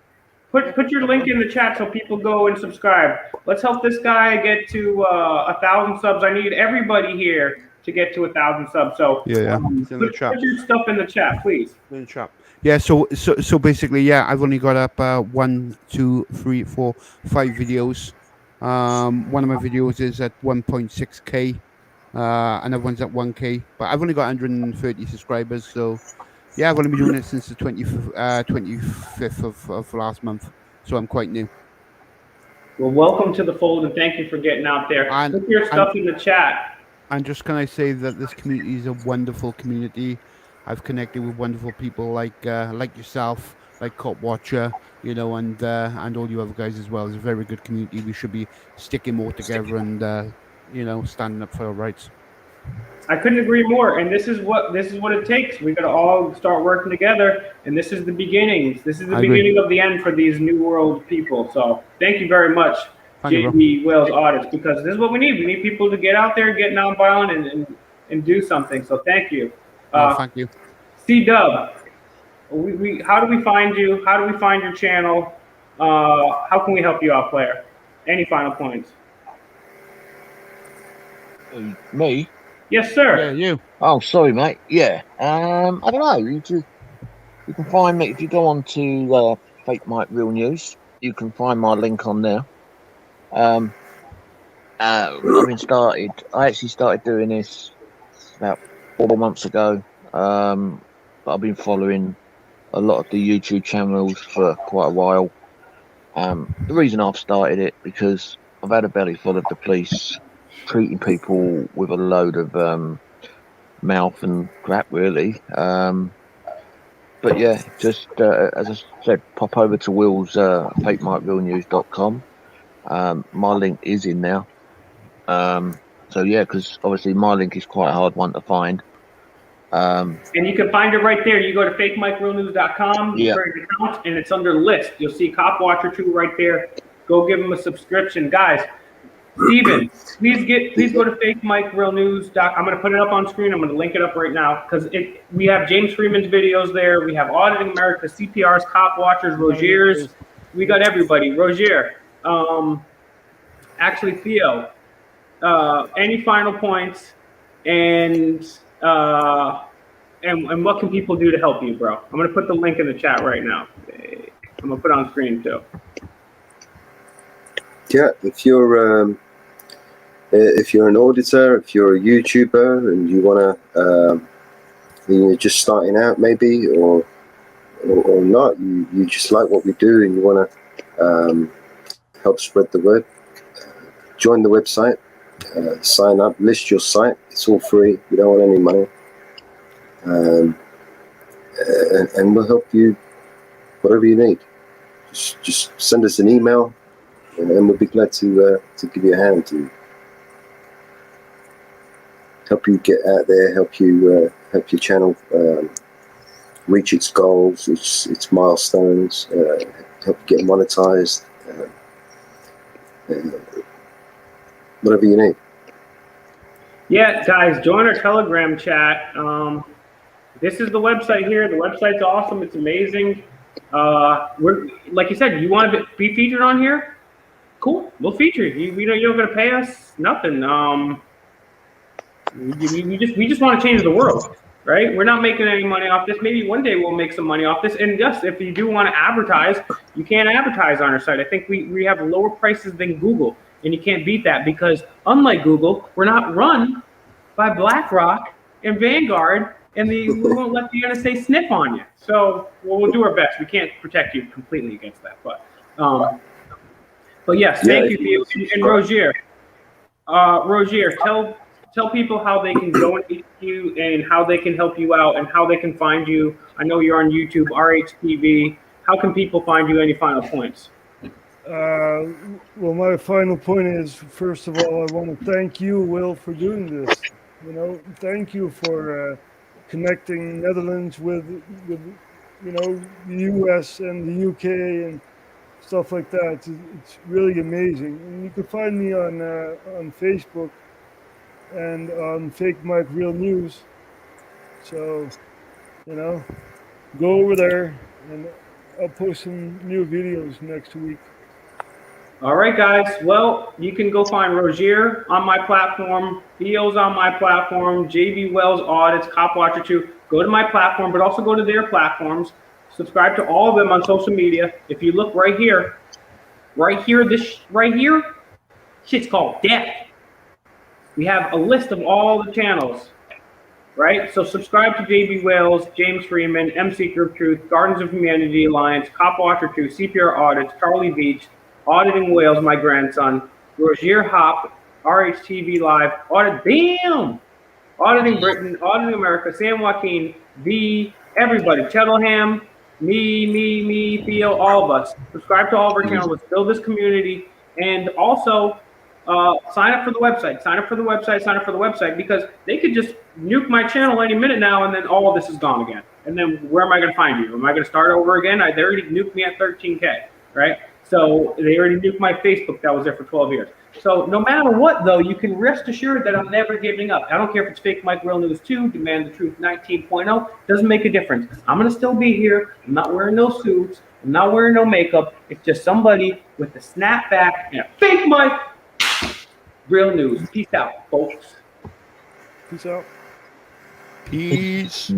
Put your link in the chat so people go and subscribe. Let's help this guy get to 1,000 subs. I need everybody here to get to 1,000 subs. So it's in the chat. Put your stuff in the chat, please. In the chat. Yeah. So basically, I've only got up 1, 2, 3, 4, 5 videos. One of my videos is at 1.6K. Another one's at 1K. But I've only got 130 subscribers. So I've only been doing it since the 25th of last month. So I'm quite new. Well, welcome to the fold, and thank you for getting out there. Put your stuff in the chat. And just can I say that this community is a wonderful community. I've connected with wonderful people like yourself, like Cop Watcher, and all you other guys as well. It's a very good community. We should be sticking more together and standing up for our rights. I couldn't agree more. And this is what it takes. We got to all start working together. And this is the beginnings. This is the beginning of the end for these New World people. So thank you very much, JB Wills Audits, because this is what we need. We need people to get out there, get nonviolent, and do something. So thank you. Thank you. C-Dub, how do we find you? How do we find your channel? How can we help you out, player? Any final points? Me? Yes, sir. Yeah, you. Oh, sorry, mate. Yeah. I don't know. You can find me if you go on to Fake Mike Real News. You can find my link on there. I actually started doing this about 4 months ago. But I've been following a lot of the YouTube channels for quite a while. The reason I've started it because I've had a belly full of the police treating people with a load of mouth and crap, really. But yeah, just as I said, pop over to Will's fakemikerealnews.com. My link is in there. So yeah, because obviously my link is quite a hard one to find. And you can find it right there. You go to fakemikerealnews.com, create an account, and it's under list. You'll see Cop Watcher 2 right there. Go give them a subscription, guys. Steven, please go to fakemikerealnews.com. I'm going to put it up on screen. I'm going to link it up right now because we have James Freeman's videos there. We have Auditing America, CPRs, Cop Watchers, Roger's. We got everybody. Roger, actually Theo. Any final points? And what can people do to help you, bro? I'm going to put the link in the chat right now. I'm going to put it on screen too. Yeah, if you're an auditor, if you're a YouTuber and you want to, you're just starting out maybe, or not, you just like what we do and you want to help spread the word, join the website, sign up, list your site. It's all free. We don't want any money. And we'll help you whatever you need. Just send us an email. And we'll be glad to give you a hand to help you get out there, help your channel reach its goals, its milestones, help you get monetized, whatever you need. Yeah, guys, join our Telegram chat. This is the website here. The website's awesome. It's amazing. We're like you said, you want to be featured on here? Cool, we'll feature you. You're not gonna pay us nothing. We just want to change the world, right? We're not making any money off this. Maybe one day we'll make some money off this. And yes, if you do want to advertise, you can't advertise on our site. I think we have lower prices than Google, and you can't beat that because unlike Google, we're not run by BlackRock and Vanguard, and we won't let the NSA sniff on you. So we'll do our best. We can't protect you completely against that, but yes, thank you, Theo. And Rogier, tell people how they can donate to you and how they can help you out and how they can find you. I know you're on YouTube, RHTV. How can people find you? Any final points? Well, my final point is, first of all, I want to thank you, Will, for doing this. You know, thank you for connecting Netherlands with the US and the UK and stuff like that. It's really amazing. And you can find me on Facebook and on Fake Mike Real News. So, go over there and I'll post some new videos next week. All right, guys. Well, you can go find Rogier on my platform, Theo's on my platform, JB Wells Audits, Cop Watcher 2. Go to my platform, but also go to their platforms. Subscribe to all of them on social media. If you look right here, this right here, shit's called death. We have a list of all the channels, right? So subscribe to JB Wales, James Freeman, MC Group Truth, Gardens of Humanity Alliance, Cop Watcher 2, CPR Audits, Charlie Beach, Auditing Wales, my grandson, Rogier Hop, RHTV Live, Auditing Britain, Auditing America, San Joaquin, everybody, Chettleham, me, Theo, all of us. Subscribe to all of our channels. Let's build this community. And also, sign up for the website. Sign up for the website because they could just nuke my channel any minute now and then all of this is gone again. And then where am I going to find you? Am I going to start over again? They already nuked me at 13K, right? So they already nuked my Facebook that was there for 12 years. So no matter what, though, you can rest assured that I'm never giving up. I don't care if it's Fake Mike Real News 2, Demand the Truth 19.0. Doesn't make a difference. I'm going to still be here. I'm not wearing no suits. I'm not wearing no makeup. It's just somebody with a snapback and a Fake Mike Real News. Peace out, folks. Peace out. Peace.